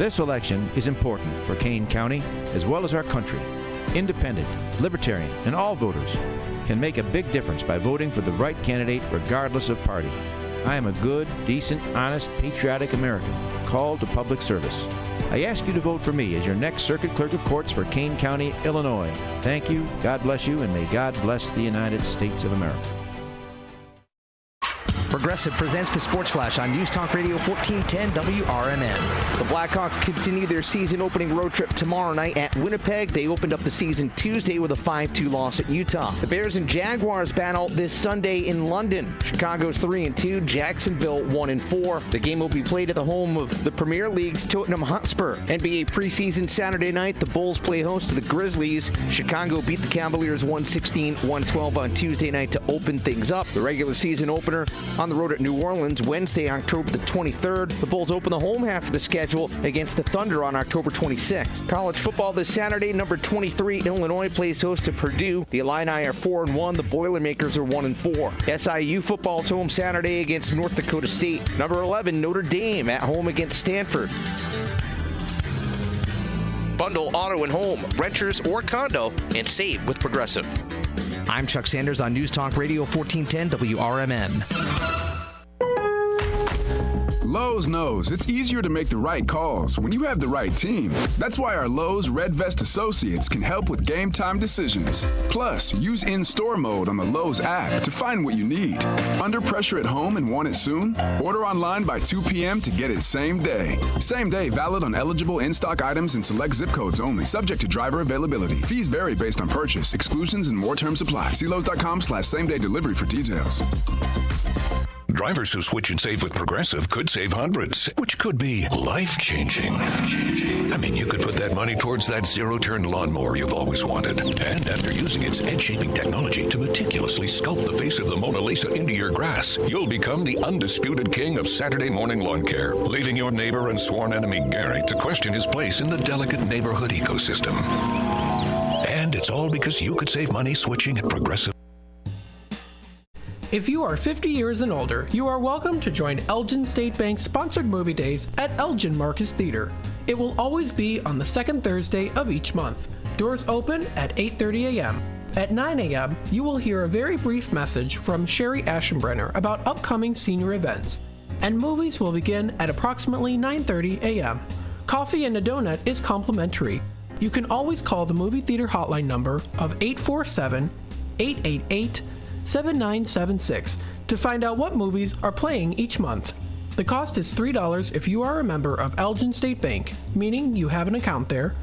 This election is important for Kane County as well as our country. Independent, libertarian, and all voters can make a big difference by voting for the right candidate regardless of party. I am a good, decent, honest, patriotic American called to public service. I ask you to vote for me as your next Circuit Clerk of Courts for Kane County, Illinois. Thank you, God bless you, and may God bless the United States of America. Progressive presents the Sports Flash on News Talk Radio 1410 WRMN. The Blackhawks continue their season-opening road trip tomorrow night at Winnipeg. They opened up the season Tuesday with a 5-2 loss at Utah. The Bears and Jaguars battle this Sunday in London. Chicago's 3-2, Jacksonville 1-4. The game will be played at the home of the Premier League's Tottenham Hotspur. NBA preseason Saturday night, the Bulls play host to the Grizzlies. Chicago beat the Cavaliers 116-112 on Tuesday night to open things up. The regular season opener on the road at New Orleans Wednesday, October the 23rd. The Bulls open the home half of the schedule against the Thunder on October 26th. College football this Saturday, number 23 Illinois plays host to Purdue. The Illini are 4-1. The Boilermakers are 1-4. SIU football's home Saturday against North Dakota State. Number 11 Notre Dame at home against Stanford. Bundle auto and home, renters or condo, and save with Progressive. I'm Chuck Sanders on News Talk Radio 1410 WRMN. Lowe's knows it's easier to make the right calls when you have the right team. That's why our Lowe's Red Vest associates can help with game time decisions. Plus, use in-store mode on the Lowe's app to find what you need. Under pressure at home and want it soon? Order online by 2 p.m. to get it same day. Same day valid on eligible in-stock items and select zip codes only, subject to driver availability. Fees vary based on purchase, exclusions, and more terms apply. See Lowe's.com/same-day delivery for details. Drivers who switch and save with Progressive could save hundreds, which could be life-changing. I mean, you could put that money towards that zero-turn lawnmower you've always wanted. And after using its edge-shaping technology to meticulously sculpt the face of the Mona Lisa into your grass, you'll become the undisputed king of Saturday morning lawn care, leaving your neighbor and sworn enemy Gary to question his place in the delicate neighborhood ecosystem. And it's all because you could save money switching at Progressive. If you are 50 years and older, you are welcome to join Elgin State Bank's sponsored movie days at Elgin Marcus Theater. It will always be on the second Thursday of each month. Doors open at 8:30 a.m. At 9 a.m., you will hear a very brief message from Sherry Aschenbrenner about upcoming senior events, and movies will begin at approximately 9:30 a.m. Coffee and a donut is complimentary. You can always call the movie theater hotline number of 847-888-7976 to find out what movies are playing each month. The cost is $3 if you are a member of Elgin State Bank, meaning you have an account there,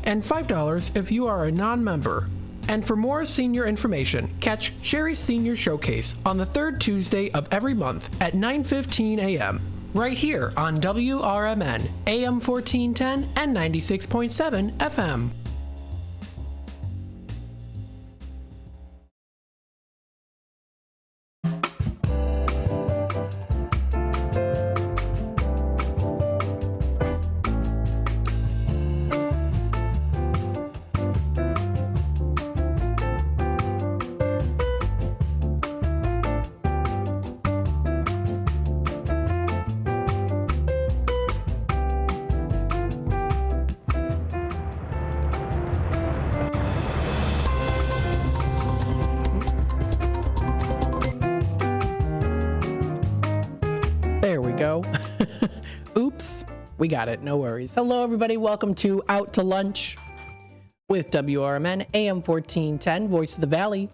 and $5 if you are a non-member. And for more senior information, catch Sherry's Senior Showcase on the third Tuesday of every month at 9:15 a.m. right here on WRMN, AM 1410 and 96.7 FM. Oops, we got it. No worries. Hello, everybody. Welcome to Out to Lunch with WRMN, AM 1410, Voice of the Valley,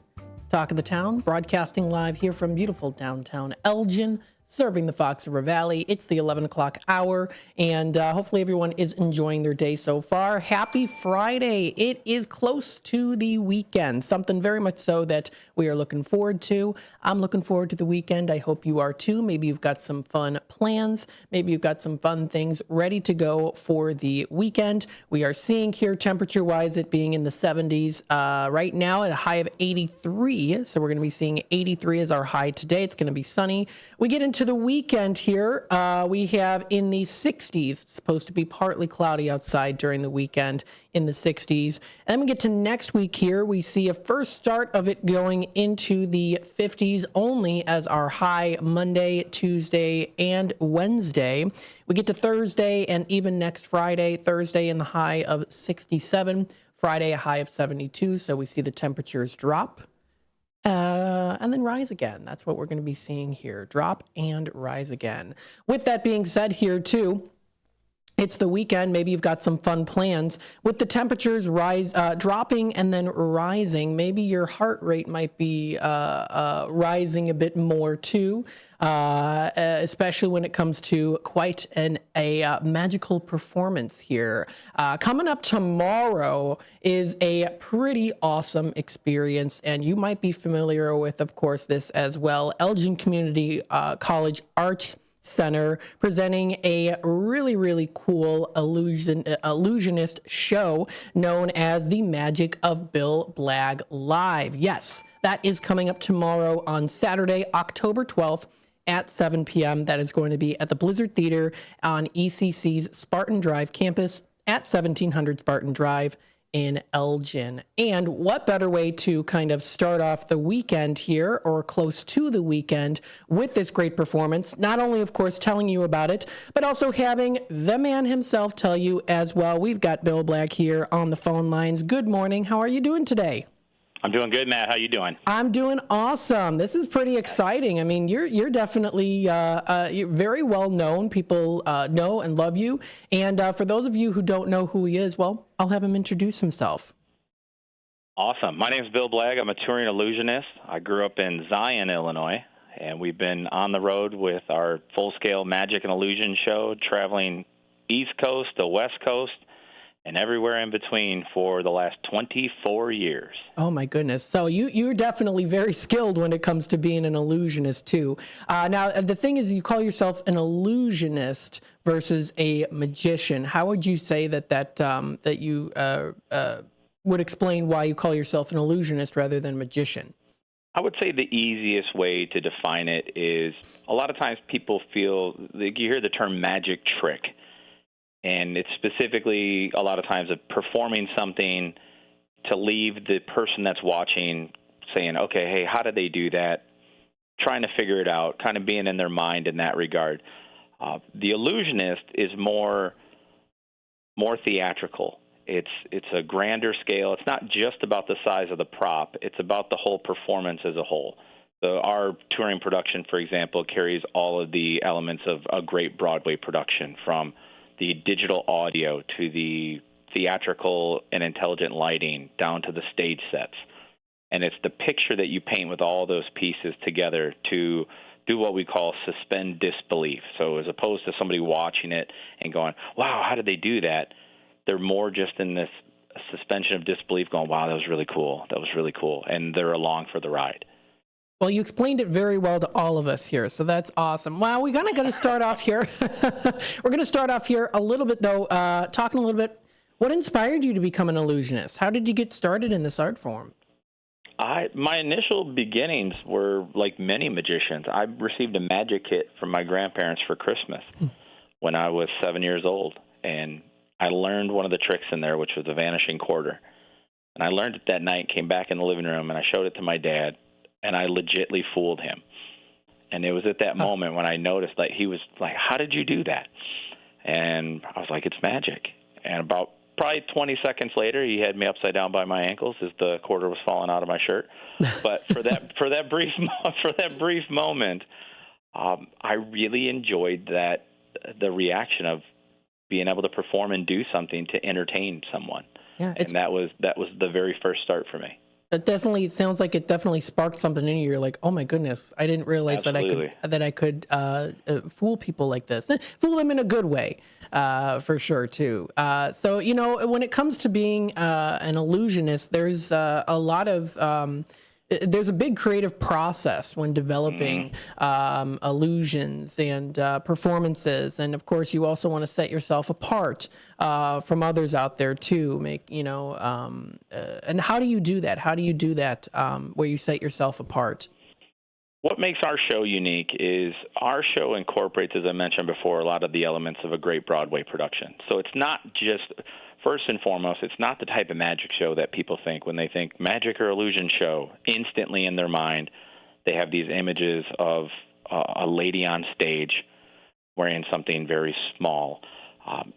Talk of the Town, broadcasting live here from beautiful downtown Elgin, serving the Fox River Valley. It's the 11 o'clock hour, and hopefully everyone is enjoying their day so far. Happy Friday. It is close to the weekend, something very much so that we are looking forward to. I'm looking forward to the weekend. I hope you are too. Maybe you've got some fun plans. Maybe you've got some fun things ready to go for the weekend. We are seeing here temperature-wise it being in the 70s right now at a high of 83. So we're going to be seeing 83 as our high today. It's going to be sunny. We get into into the weekend here. We have in the 60s. It's supposed to be partly cloudy outside during the weekend in the 60s. And then we get to next week here. We see a first start of it going into the 50s only as our high Monday, Tuesday, and Wednesday. We get to Thursday and even next Friday. Thursday in the high of 67. Friday a high of 72. So we see the temperatures drop. And then rise again. That's what we're going to be seeing here. Drop and rise again. With that being said here too, it's the weekend. Maybe you've got some fun plans. With the temperatures dropping and then rising, maybe your heart rate might be rising a bit more too, especially when it comes to quite a magical performance here. Coming up tomorrow is a pretty awesome experience, and you might be familiar with, of course, this as well. Elgin Community College Arts Center presenting a really, really cool illusionist show known as The Magic of Bill Blagg Live. Yes, that is coming up tomorrow on Saturday, October 12th at 7 p.m. That is going to be at the Blizzard Theater on ECC's Spartan Drive campus at 1700 Spartan Drive in Elgin. And what better way to kind of start off the weekend here, or close to the weekend, with this great performance? Not only, of course, telling you about it, but also having the man himself tell you as well. We've got Bill Blagg here on the phone lines. Good morning. How are you doing today? I'm doing good, Matt. How you doing? I'm doing awesome. This is pretty exciting. I mean, you're definitely you're very well known. People know and love you. And for those of you who don't know who he is, well, I'll have him introduce himself. Awesome. My name is Bill Blagg. I'm a touring illusionist. I grew up in Zion, Illinois, and we've been on the road with our full-scale magic and illusion show, traveling East Coast to West Coast, and everywhere in between for the last 24 years. Oh, my goodness. So you're definitely very skilled when it comes to being an illusionist, too. Now, the thing is, you call yourself an illusionist versus a magician. How would you say that you would explain why you call yourself an illusionist rather than magician? I would say the easiest way to define it is a lot of times people feel, you hear the term magic trick. And it's specifically a lot of times of performing something to leave the person that's watching saying, okay, hey, how did they do that? Trying to figure it out, kind of being in their mind in that regard. The illusionist is more theatrical. It's a grander scale. It's not just about the size of the prop. It's about the whole performance as a whole. So our touring production, for example, carries all of the elements of a great Broadway production, from the digital audio to the theatrical and intelligent lighting down to the stage sets. And it's the picture that you paint with all those pieces together to do what we call suspend disbelief. So as opposed to somebody watching it and going, wow, how did they do that? They're more just in this suspension of disbelief going, wow, that was really cool. That was really cool. And they're along for the ride. Well, you explained it very well to all of us here, so that's awesome. Well, we're going to start off here. We're going to start off here a little bit, though, talking a little bit. What inspired you to become an illusionist? How did you get started in this art form? My initial beginnings were like many magicians. I received a magic kit from my grandparents for Christmas when I was 7 years old, and I learned one of the tricks in there, which was the vanishing quarter. And I learned it that night, came back in the living room, and I showed it to my dad. And I legitly fooled him. And it was at that moment when I noticed, like, he was like, how did you do that? And I was like, it's magic. And about probably 20 seconds later, he had me upside down by my ankles as the quarter was falling out of my shirt. But for that brief moment, I really enjoyed the reaction of being able to perform and do something to entertain someone. Yeah, and that was the very first start for me. It definitely sounds like it definitely sparked something in you. You're like, oh my goodness, I didn't realize that I could fool people like this. Fool them in a good way, for sure too. So when it comes to being an illusionist, there's a lot of there's a big creative process when developing illusions and performances, and of course, you also want to set yourself apart from others out there too. And how do you do that? How do you do that where you set yourself apart? What makes our show unique is our show incorporates, as I mentioned before, a lot of the elements of a great Broadway production. So it's not just, first and foremost, it's not the type of magic show that people think when they think magic or illusion show. Instantly in their mind, they have these images of a lady on stage wearing something very small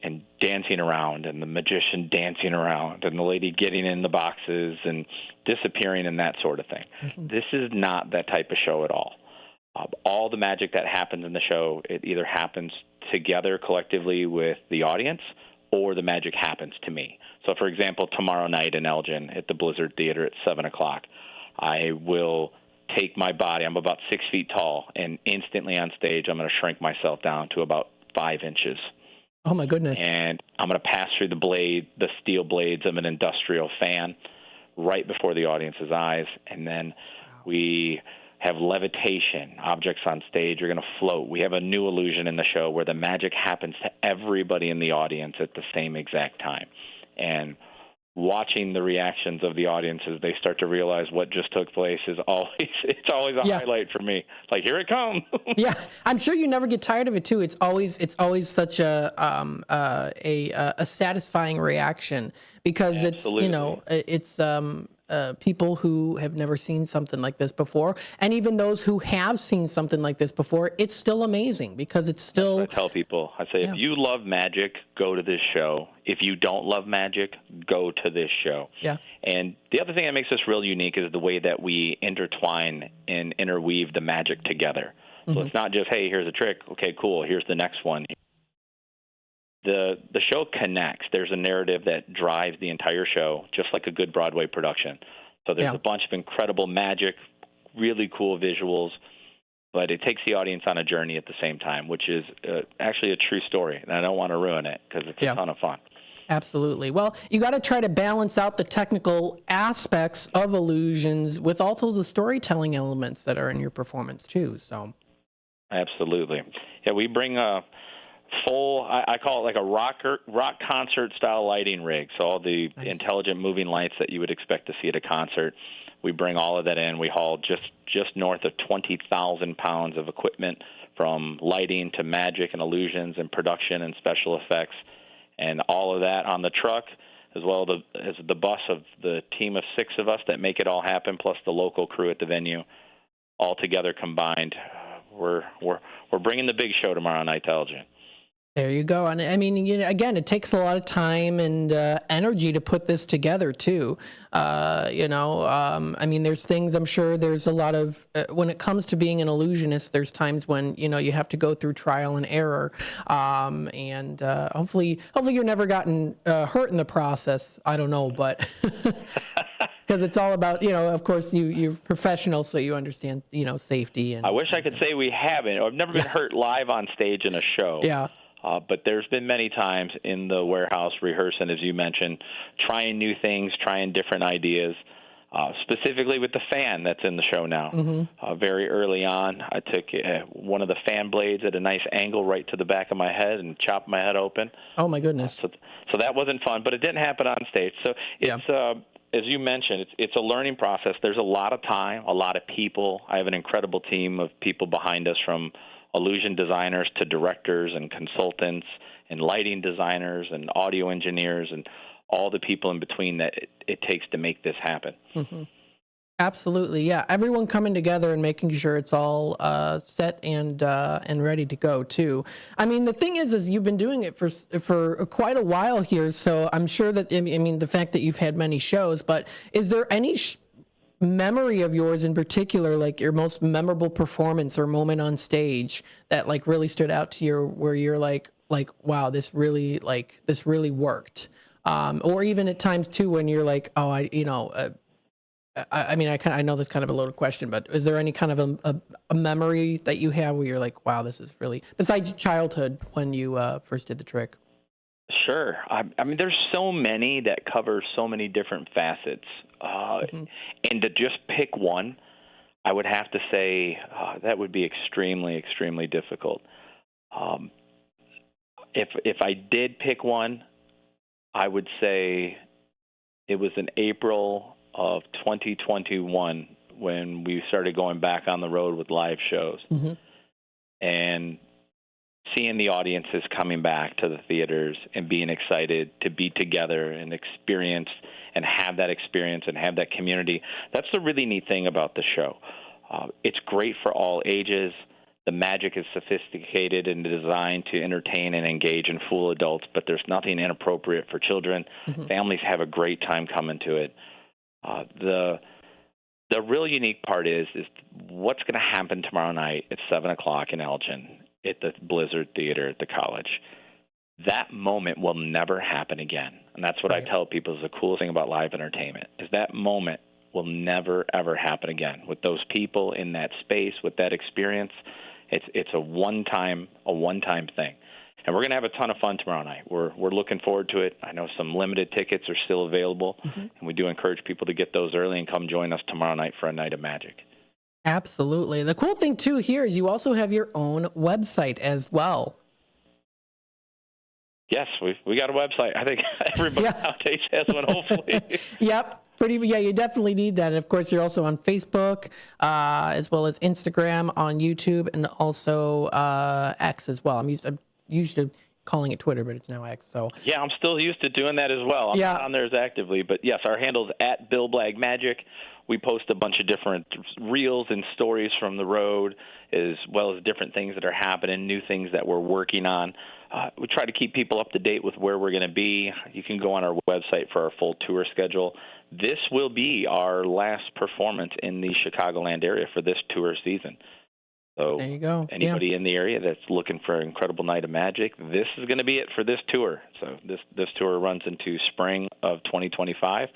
and dancing around, and the magician dancing around, and the lady getting in the boxes and disappearing and that sort of thing. Mm-hmm. This is not that type of show at all. All the magic that happens in the show, it either happens together collectively with the audience or the magic happens to me. So, for example, tomorrow night in Elgin at the Blizzard Theater at 7 o'clock, I will take my body, I'm about 6 feet tall, and instantly on stage I'm going to shrink myself down to about 5 inches. Oh, my goodness. And I'm going to pass through the steel blades of an industrial fan right before the audience's eyes. And then we have levitation. Objects on stage are going to float. We have a new illusion in the show where the magic happens to everybody in the audience at the same exact time. And watching the reactions of the audience as they start to realize what just took place is always a highlight for me. It's like, here it comes. Yeah, I'm sure you never get tired of it too. It's always such a satisfying reaction because Absolutely. it's people who have never seen something like this before, and even those who have seen something like this before, it's still amazing because it's still. I tell people, I say, if you love magic, go to this show. If you don't love magic, go to this show. Yeah. And the other thing that makes us real unique is the way that we intertwine and interweave the magic together. So it's not just, hey, here's a trick. Okay, cool. Here's the next one. The show connects. There's a narrative that drives the entire show, just like a good Broadway production. So there's a bunch of incredible magic, really cool visuals, but it takes the audience on a journey at the same time, which is actually a true story. And I don't want to ruin it because it's a ton of fun. Absolutely. Well, you got to try to balance out the technical aspects of illusions with also the storytelling elements that are in your performance too. So. Absolutely. Yeah, we bring a full, I call it like a rock concert style lighting rig. So all the intelligent moving lights that you would expect to see at a concert, we bring all of that in. We haul just north of 20,000 pounds of equipment, from lighting to magic and illusions and production and special effects, and all of that on the truck, as well as the bus of the team of 6 of us that make it all happen, plus the local crew at the venue, all together combined. We're bringing the big show tomorrow night to Elgin. There you go. And I mean, again, it takes a lot of time and energy to put this together too. I mean, there's things, I'm sure there's a lot of, when it comes to being an illusionist, there's times when, you have to go through trial and error. And hopefully you're never gotten hurt in the process. I don't know, but because it's all about, of course you're professional, so you understand, safety. And I wish I could say we haven't. I've never been hurt live on stage in a show. Yeah. But there's been many times in the warehouse rehearsing, as you mentioned, trying new things, trying different ideas, specifically with the fan that's in the show now. Mm-hmm. Very early on, I took one of the fan blades at a nice angle right to the back of my head and chopped my head open. Oh, my goodness. So that wasn't fun, but it didn't happen on stage. So it's, as you mentioned, it's a learning process. There's a lot of time, a lot of people. I have an incredible team of people behind us, from illusion designers to directors and consultants and lighting designers and audio engineers and all the people in between that it takes to make this happen. Mm-hmm. Absolutely, yeah. Everyone coming together and making sure it's all set and ready to go too. I mean, the thing is you've been doing it for quite a while here, so I'm sure that the fact that you've had many shows, but is there any memory of yours in particular, like your most memorable performance or moment on stage that like really stood out to you, where you're like wow, this really worked, or even at times too when you're like, oh, I know that's kind of a loaded question, but is there any kind of a memory that you have where you're like, wow, this is really, besides childhood when you first did the trick? Sure. I mean, there's so many that cover so many different facets. And to just pick one, I would have to say that would be extremely, extremely difficult. If I did pick one, I would say it was in April of 2021 when we started going back on the road with live shows. Mm-hmm. And seeing the audiences coming back to the theaters and being excited to be together and experience and have that experience and have that community. That's the really neat thing about the show. It's great for all ages. The magic is sophisticated and designed to entertain and engage and fool adults, but there's nothing inappropriate for children. Mm-hmm. Families have a great time coming to it. The real unique part is what's going to happen tomorrow night at 7 o'clock in Elgin at the Blizzard Theater at the college. That moment will never happen again. And that's what I tell people is the coolest thing about live entertainment, is that moment will never, ever happen again. With those people in that space, with that experience, it's a one-time thing. And we're going to have a ton of fun tomorrow night. We're looking forward to it. I know some limited tickets are still available, and we do encourage people to get those early and come join us tomorrow night for a night of magic. Absolutely. The cool thing, too, here is you also have your own website as well. Yes, we got a website. I think everybody nowadays has one, hopefully. Yep. You definitely need that. And of course, you're also on Facebook, as well as Instagram, on YouTube, and also X as well. I'm used to calling it Twitter, but it's now X. So yeah, I'm still used to doing that as well. I'm not on there as actively, but yes, our handle's at Bill Blagg Magic. We post a bunch of different reels and stories from the road, as well as different things that are happening, new things that we're working on. We try to keep people up to date with where we're going to be. You can go on our website for our full tour schedule. This will be our last performance in the Chicagoland area for this tour season. So there you go. Anybody in the area that's looking for an incredible night of magic, this is going to be it for this tour. So this tour runs into spring of 2025.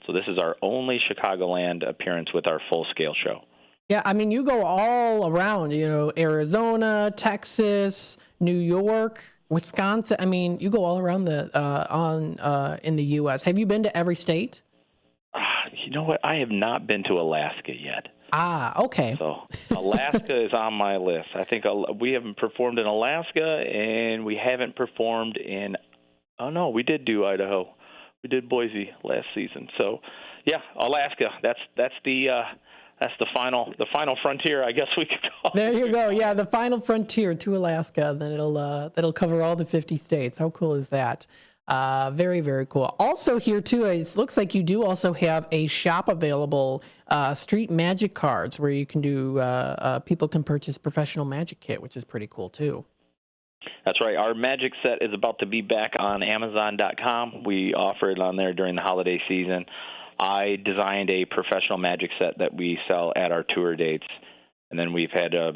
So this is our only Chicagoland appearance with our full-scale show. Yeah, I mean, you go all around, Arizona, Texas, New York, Wisconsin. I mean, you go all around in the U.S. Have you been to every state? You know what? I have not been to Alaska yet. Okay. So Alaska is on my list. I think we haven't performed in Alaska, and we haven't performed in. Oh no, we did do Idaho. We did Boise last season. So, yeah, Alaska. That's the final frontier, I guess we could call it. There you go. Yeah, the final frontier to Alaska. Then that'll cover all the 50 states. How cool is that? Very, very cool. Also here too, it looks like you do also have a shop available, Street Magic cards, where you can do people can purchase professional magic kit, which is pretty cool too. That's right. Our magic set is about to be back on Amazon.com. We offer it on there during the holiday season. I designed a professional magic set that we sell at our tour dates, and then we've had a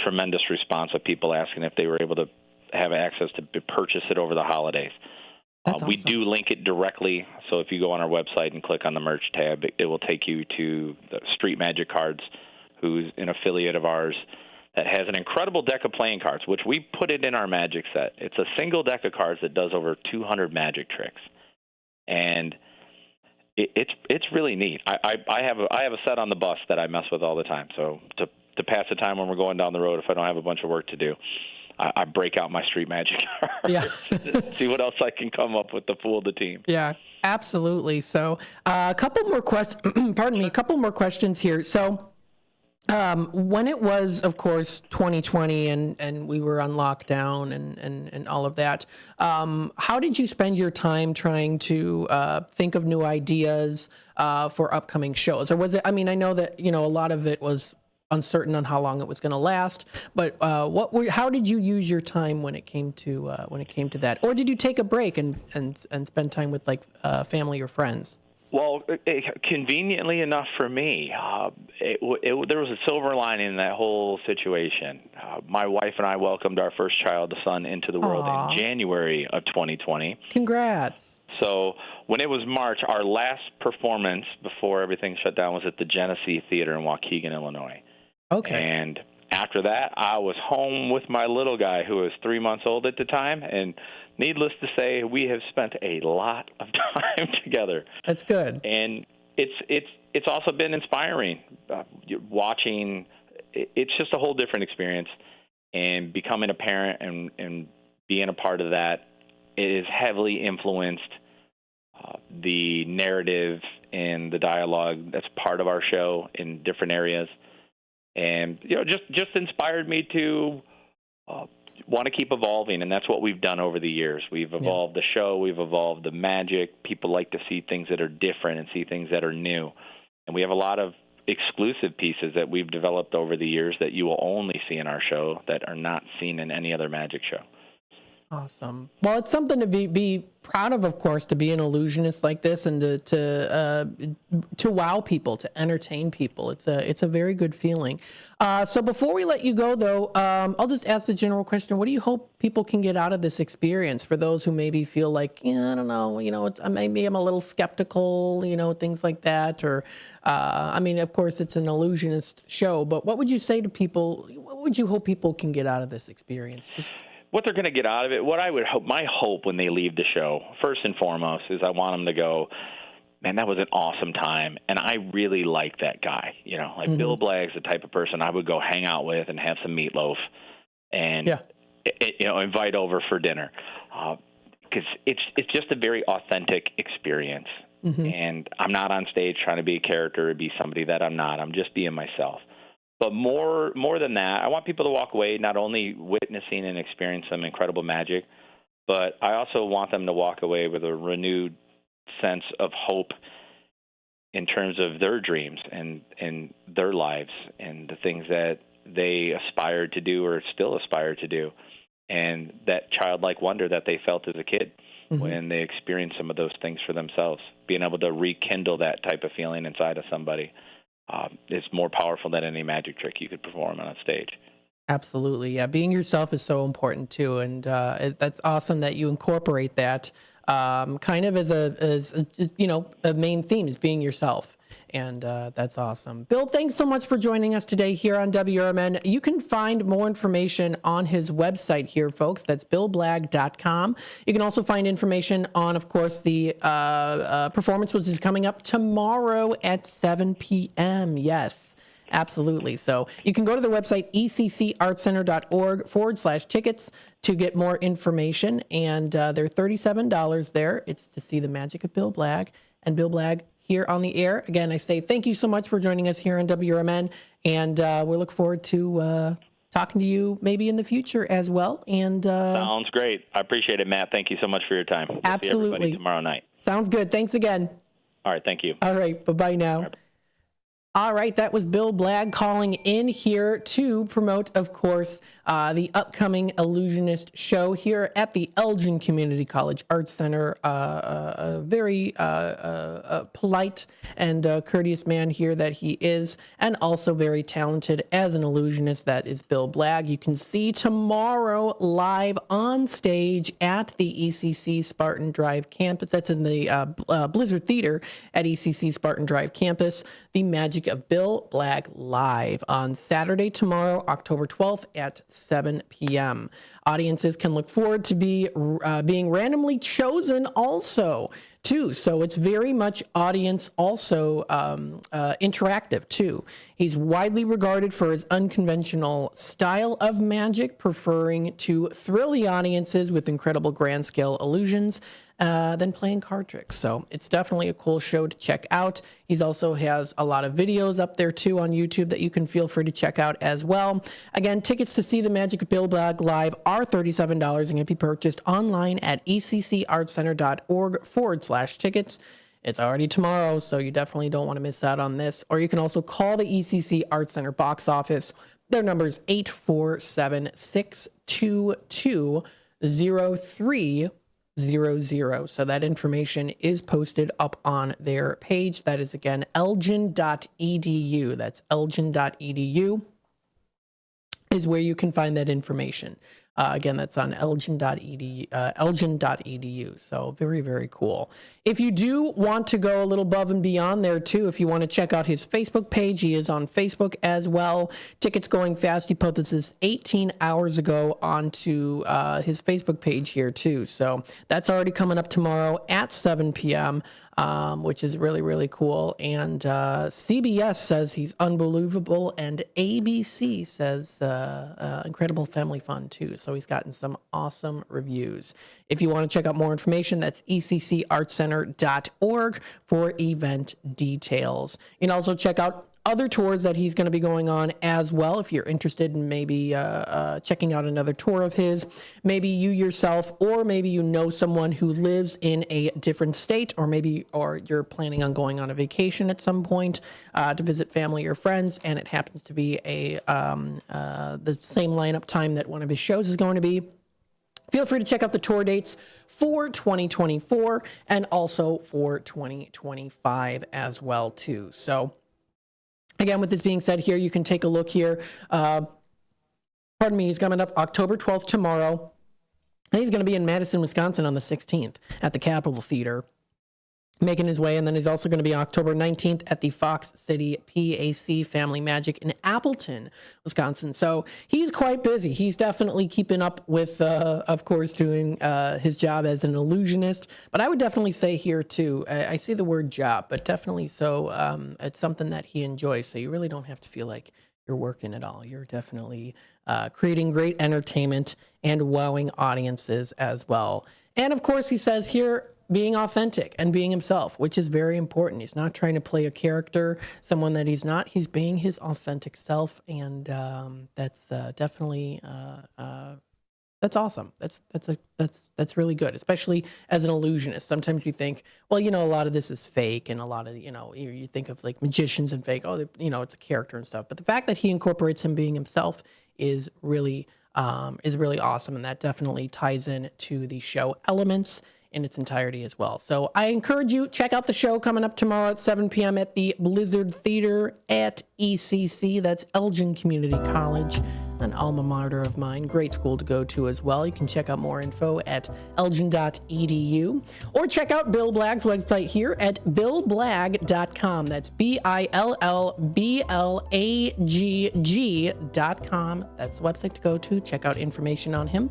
tremendous response of people asking if they were able to have access to purchase it over the holidays. That's we awesome. do link it directly, so if you go on our website and click on the merch tab, it will take you to the Street Magic Cards, who's an affiliate of ours that has an incredible deck of playing cards, which we put it in our magic set. It's a single deck of cards that does over 200 magic tricks, and it's really neat. I have a set on the bus that I mess with all the time. So to pass the time when we're going down the road, if I don't have a bunch of work to do, I break out my Street Magic cards. Yeah. See what else I can come up with to fool the team. Yeah, absolutely. So a couple more questions here. So when it was, of course, 2020 and we were on lockdown and all of that, how did you spend your time trying to think of new ideas for upcoming shows? Or was it, I mean, I know that, a lot of it was uncertain on how long it was going to last, but how did you use your time when it came to that? Or did you take a break and spend time with family or friends? Well, conveniently enough for me, there was a silver lining in that whole situation. My wife and I welcomed our first child, the son, into the world in January of 2020. Congrats. So when it was March, our last performance before everything shut down was at the Genesee Theater in Waukegan, Illinois. Okay. And after that, I was home with my little guy, who was 3 months old at the time, and needless to say, we have spent a lot of time together. That's good. And it's also been inspiring watching. It's just a whole different experience, and becoming a parent and being a part of that, it has heavily influenced the narrative in the dialogue that's part of our show in different areas. And, just inspired me to want to keep evolving, and that's what we've done over the years. We've evolved the show, we've evolved the magic. People like to see things that are different and see things that are new. And we have a lot of exclusive pieces that we've developed over the years that you will only see in our show that are not seen in any other magic show. Awesome. Well, it's something to be proud of course, to be an illusionist like this and to wow people, to entertain people. It's a very good feeling. So before we let you go, though, I'll just ask the general question: what do you hope people can get out of this experience? For those who maybe feel like, I don't know, maybe I'm a little skeptical, things like that, or of course, it's an illusionist show. But what would you say to people? What would you hope people can get out of this experience? What they're going to get out of it, what I would hope, my hope when they leave the show, first and foremost, is I want them to go, man, that was an awesome time, and I really like that guy. Bill Blagg's the type of person I would go hang out with and have some meatloaf and, invite over for dinner. Because it's just a very authentic experience. And I'm not on stage trying to be a character or be somebody that I'm not. I'm just being myself. But more than that, I want people to walk away not only witnessing and experiencing some incredible magic, but I also want them to walk away with a renewed sense of hope in terms of their dreams and their lives and the things that they aspired to do or still aspire to do, and that childlike wonder that they felt as a kid when they experienced some of those things for themselves. Being able to rekindle that type of feeling inside of somebody is more powerful than any magic trick you could perform on a stage. Absolutely. Yeah. Being yourself is so important too. And that's awesome that you incorporate that kind of as a main theme is being yourself. And that's awesome. Bill, thanks so much for joining us today here on WRMN. You can find more information on his website here, folks. That's billblagg.com. You can also find information on, of course, the performance, which is coming up tomorrow at 7 p.m. Yes, absolutely. So you can go to the website, eccartcenter.org/tickets to get more information. And they're $37 there. It's to see the magic of Bill Blagg and Bill Blagg here on the air. Again, I say thank you so much for joining us here on WRMN, and we look forward to talking to you maybe in the future as well. And sounds great. I appreciate it, Matt. Thank you so much for your time. Absolutely. See everybody tomorrow night. Sounds good. Thanks again. All right. Thank you. All right. Bye-bye now. All right, that was Bill Blagg calling in here to promote, of course, the upcoming Illusionist show here at the Elgin Community College Arts Center. A very polite and courteous man here that he is, and also very talented as an illusionist. That is Bill Blagg. You can see tomorrow live on stage at the ECC Spartan Drive campus. That's in the Blizzard Theater at ECC Spartan Drive campus. The Magic of Bill Blagg live on Saturday, tomorrow, October 12th at 7 p.m. Audiences can look forward to being randomly chosen also, too. So it's very much audience also interactive, too. He's widely regarded for his unconventional style of magic, preferring to thrill the audiences with incredible grand scale illusions than playing card tricks. So it's definitely a cool show to check out. He's also has a lot of videos up there too on YouTube that you can feel free to check out as well. Again, tickets to see the Magic of Bill Blagg live are $37 and can be purchased online at eccartcenter.org/tickets. It's already tomorrow, so you definitely don't want to miss out on this. Or you can also call the ECC Arts Center box office. Their number is 847-622-0300. So that information is posted up on their page. That is, again, elgin.edu. That's elgin.edu is where you can find that information. Again, that's on elgin.edu. So very, very cool. If you do want to go a little above and beyond there too, if you want to check out his Facebook page, he is on Facebook as well. Tickets Going Fast. He posted this 18 hours ago onto his Facebook page here too. So that's already coming up tomorrow at 7 p.m. which is really, really cool. And CBS says he's unbelievable, and ABC says incredible family fun too. So he's gotten some awesome reviews. If you want to check out more information, that's eccartcenter.org for event details. You can also check out other tours that he's going to be going on as well. If you're interested in maybe checking out another tour of his, maybe you yourself, or maybe you know someone who lives in a different state, or you're planning on going on a vacation at some point to visit family or friends, and it happens to be the same lineup time that one of his shows is going to be. Feel free to check out the tour dates for 2024 and also for 2025 as well too. So again, with this being said here, you can take a look here. He's coming up October 12th tomorrow. And he's going to be in Madison, Wisconsin on the 16th at the Capitol Theater, making his way. And then he's also going to be October 19th at the Fox City PAC Family Magic in Appleton, Wisconsin. So he's quite busy. He's definitely keeping up with, of course, doing his job as an illusionist. But I would definitely say here, too, I see the word job, but definitely so it's something that he enjoys. So you really don't have to feel like you're working at all. You're definitely creating great entertainment and wowing audiences as well. And, of course, he says here, being authentic and being himself, which is very important. He's not trying to play a character, someone that he's not. He's being his authentic self, and that's definitely that's awesome. That's really good, especially as an illusionist. Sometimes you think, well, a lot of this is fake, and a lot of you think of like magicians and fake. Oh, it's a character and stuff. But the fact that he incorporates him being himself is really awesome, and that definitely ties in to the show elements in its entirety as well. So I encourage you, check out the show coming up tomorrow at 7 p.m. at the Blizzard Theater at ECC. That's Elgin Community College, an alma mater of mine. Great school to go to as well. You can check out more info at elgin.edu, or check out Bill Blagg's website here at billblagg.com. That's BILLBLAGG.com. That's the website to go to. Check out information on him.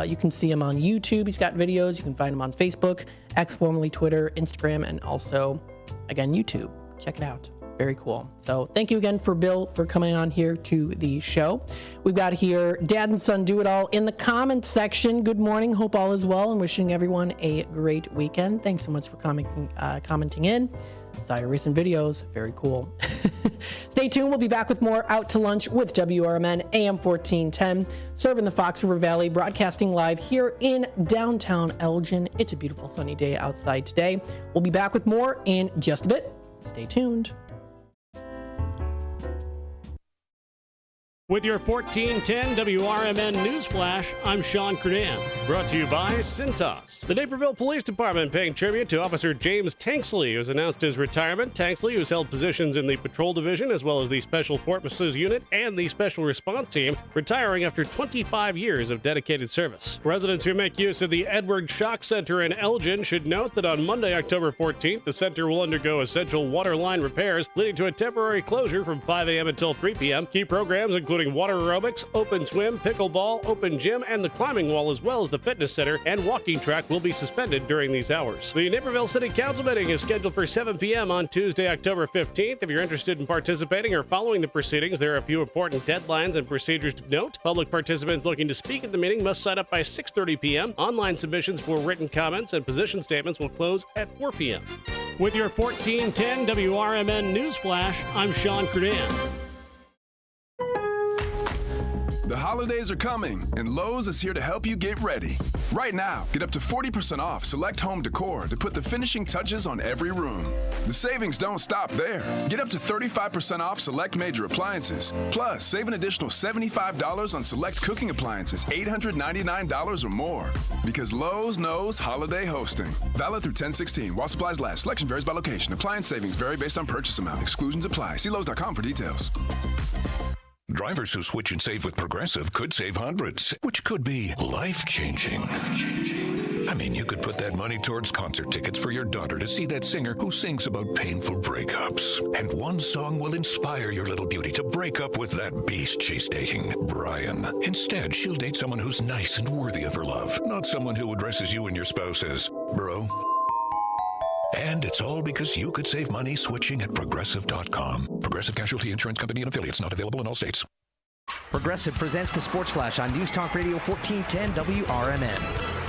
You can see him on YouTube. He's got videos. You can find him on Facebook, X, formerly Twitter, Instagram, and also, again, YouTube. Check it out. Very cool. So thank you again for Bill for coming on here to the show. We've got here Dad and Son Do It All in the comments section. Good morning. Hope all is well, and wishing everyone a great weekend. Thanks so much for commenting in. Saw your recent videos. Very cool. Stay tuned. We'll be back with more Out to Lunch with WRMN AM 1410, serving the Fox River Valley, broadcasting live here in downtown Elgin. It's a beautiful sunny day outside today. We'll be back with more in just a bit. Stay tuned. With your 1410 WRMN News Flash, I'm Sean Credan. Brought to you by Cintas. The Naperville Police Department paying tribute to Officer James Tanksley, who's announced his retirement. Tanksley, who's held positions in the Patrol Division, as well as the Special Forces Unit and the Special Response Team, retiring after 25 years of dedicated service. Residents who make use of the Edward Shock Center in Elgin should note that on Monday, October 14th, the center will undergo essential water line repairs, leading to a temporary closure from 5 a.m. until 3 p.m. Key programs including water aerobics, open swim, pickleball, open gym, and the climbing wall, as well as the fitness center and walking track, will be suspended during these hours. The Naperville City Council meeting is scheduled for 7 p.m. on Tuesday, October 15th. If you're interested in participating or following the proceedings, there are a few important deadlines and procedures to note. Public participants looking to speak at the meeting must sign up by 6:30 p.m. Online submissions for written comments and position statements will close at 4 p.m. With your 1410 WRMN News Flash, I'm Sean Credan. The holidays are coming, and Lowe's is here to help you get ready. Right now, get up to 40% off select home decor to put the finishing touches on every room. The savings don't stop there. Get up to 35% off select major appliances. Plus, save an additional $75 on select cooking appliances, $899 or more. Because Lowe's knows holiday hosting. Valid through 10/16 while supplies last. Selection varies by location. Appliance savings vary based on purchase amount. Exclusions apply. See Lowe's.com for details. Drivers who switch and save with Progressive could save hundreds, which could be life-changing. I mean, you could put that money towards concert tickets for your daughter to see that singer who sings about painful breakups. And one song will inspire your little beauty to break up with that beast she's dating, Brian. Instead, she'll date someone who's nice and worthy of her love, not someone who addresses you and your spouse as bro. And it's all because you could save money switching at Progressive.com. Progressive Casualty Insurance Company and affiliates, not available in all states. Progressive presents the Sports Flash on News Talk Radio 1410 WRMN.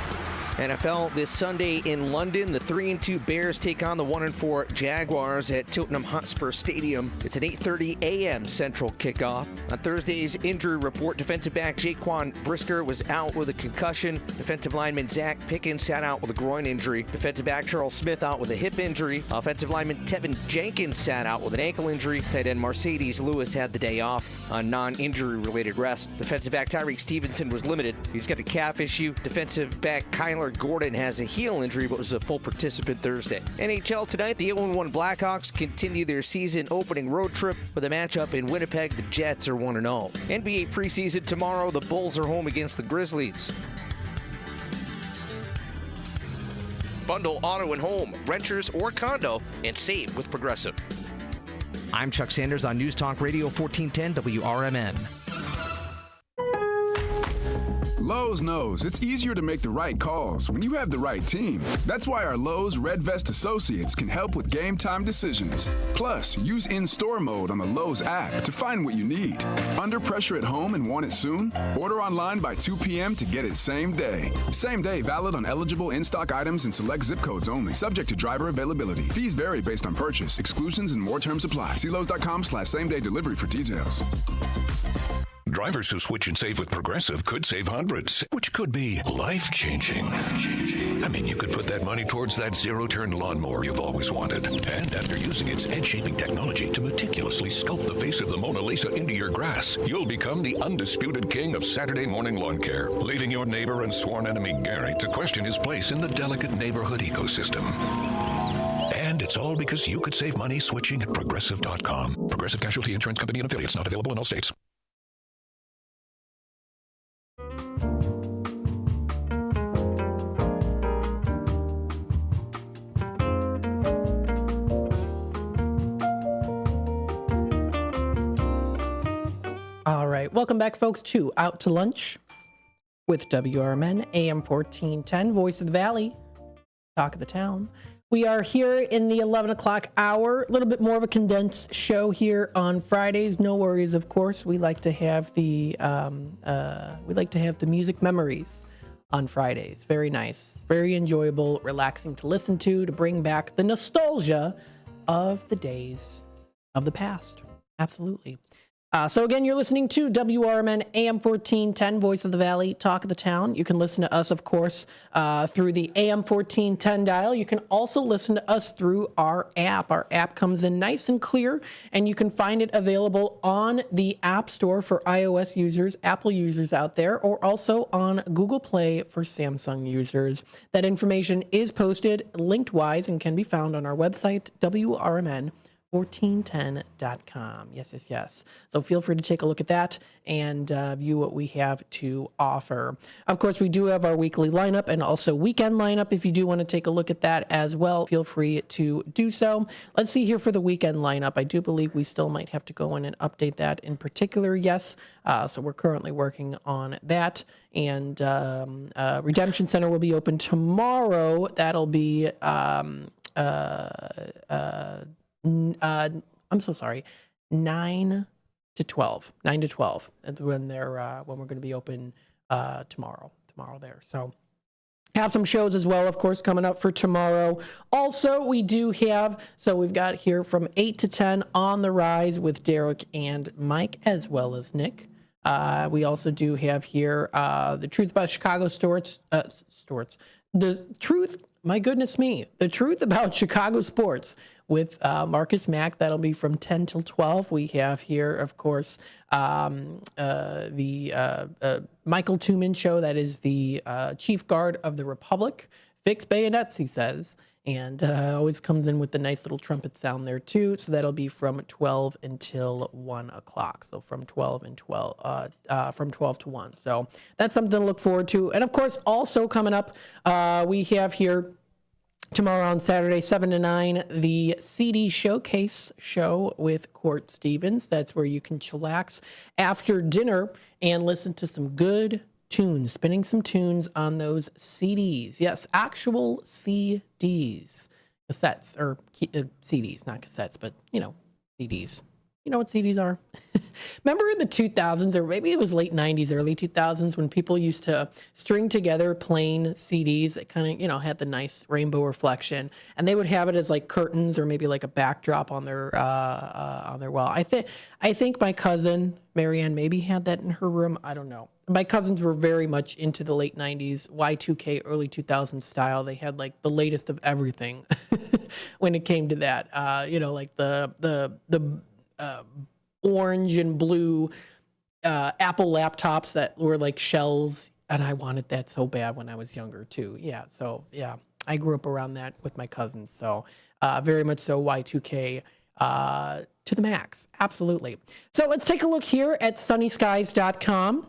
NFL this Sunday in London. The 3-2 Bears take on the 1-4 Jaguars at Tottenham Hotspur Stadium. It's an 8:30 a.m. Central kickoff. On Thursday's injury report, defensive back Jaquan Brisker was out with a concussion. Defensive lineman Zach Pickens sat out with a groin injury. Defensive back Charles Smith out with a hip injury. Offensive lineman Tevin Jenkins sat out with an ankle injury. Tight end Mercedes Lewis had the day off on non-injury related rest. Defensive back Tyreek Stevenson was limited. He's got a calf issue. Defensive back Kyler Gordon has a heel injury but was a full participant Thursday. NHL tonight, the 0-1 Blackhawks continue their season opening road trip with a matchup in Winnipeg. The Jets are 1-0. NBA preseason tomorrow, the Bulls are home against the Grizzlies. Bundle auto and home, renters or condo, and save with Progressive. I'm Chuck Sanders on News Talk Radio 1410 WRMN. Lowe's knows it's easier to make the right calls when you have the right team. That's why our Lowe's Red Vest associates can help with game time decisions. Plus, use in-store mode on the Lowe's app to find what you need. Under pressure at home and want it soon? Order online by 2 p.m. to get it same day. Same day valid on eligible in-stock items and select zip codes only. Subject to driver availability. Fees vary based on purchase. Exclusions and more terms apply. See Lowe's.com/same-day delivery for details. Drivers who switch and save with Progressive could save hundreds, which could be life-changing. I mean, you could put that money towards that zero-turn lawnmower you've always wanted. And after using its edge-shaping technology to meticulously sculpt the face of the Mona Lisa into your grass, you'll become the undisputed king of Saturday morning lawn care, leaving your neighbor and sworn enemy Gary to question his place in the delicate neighborhood ecosystem. And it's all because you could save money switching at Progressive.com. Progressive Casualty Insurance Company and affiliates, not available in all states. All right. Welcome back, folks, to Out to Lunch with WRMN, AM 1410, Voice of the Valley, Talk of the Town. We are here in the 11 o'clock hour, a little bit more of a condensed show here on Fridays. No worries, of course. We like to have the music memories on Fridays. Very nice, very enjoyable, relaxing to listen to bring back the nostalgia of the days of the past. Absolutely. So again, you're listening to WRMN AM 1410, Voice of the Valley, Talk of the Town. You can listen to us, of course, through the AM 1410 dial. You can also listen to us through our app. Our app comes in nice and clear, and you can find it available on the App Store for iOS users, Apple users out there, or also on Google Play for Samsung users. That information is posted linked-wise and can be found on our website, WRMN. 1410.com. Yes. So feel free to take a look at that and view what we have to offer. Of course, we do have our weekly lineup and also weekend lineup. If you do want to take a look at that as well, feel free to do so. Let's see here for the weekend lineup. I do believe we still might have to go in and update that in particular. Yes. So we're currently working on that. And Redemption Center will be open tomorrow. That'll be I'm so sorry, 9 to 12 is when we're going to be open tomorrow there. So have some shows as well, of course, coming up for tomorrow. Also, we do have, so we've got here from 8 to 10 On the Rise with Derek and Mike, as well as Nick. We also do have here the Truth About Chicago Sports. The truth, my goodness me, the truth about Chicago sports with Marcus Mack. That'll be from 10 till 12. We have here, of course, the Michael Tuman show. That is the Chief Guard of the Republic. Fix bayonets, he says. And always comes in with the nice little trumpet sound there, too. So that'll be from 12 until 1 o'clock. So from 12 to 1. So that's something to look forward to. And, of course, also coming up, we have here tomorrow on Saturday, 7 to 9, the CD Showcase show with Court Stevens. That's where you can chillax after dinner and listen to some good tunes, spinning some tunes on those CDs. Yes, actual CDs. cassettes or CDs, not cassettes, but CDs. You know what CDs are? Remember in the 2000s, or maybe it was late 90s, early 2000s, when people used to string together plain CDs that kind of, had the nice rainbow reflection, and they would have it as like curtains or maybe like a backdrop on their wall. I think my cousin Marianne maybe had that in her room. I don't know. My cousins were very much into the late 90s, Y2K, early 2000s style. They had like the latest of everything when it came to that. Like the orange and blue Apple laptops that were like shells, and I wanted that so bad when I was younger too. I grew up around that with my cousins, so very much so Y2K to the max. Absolutely. So let's take a look here at sunnyskies.com.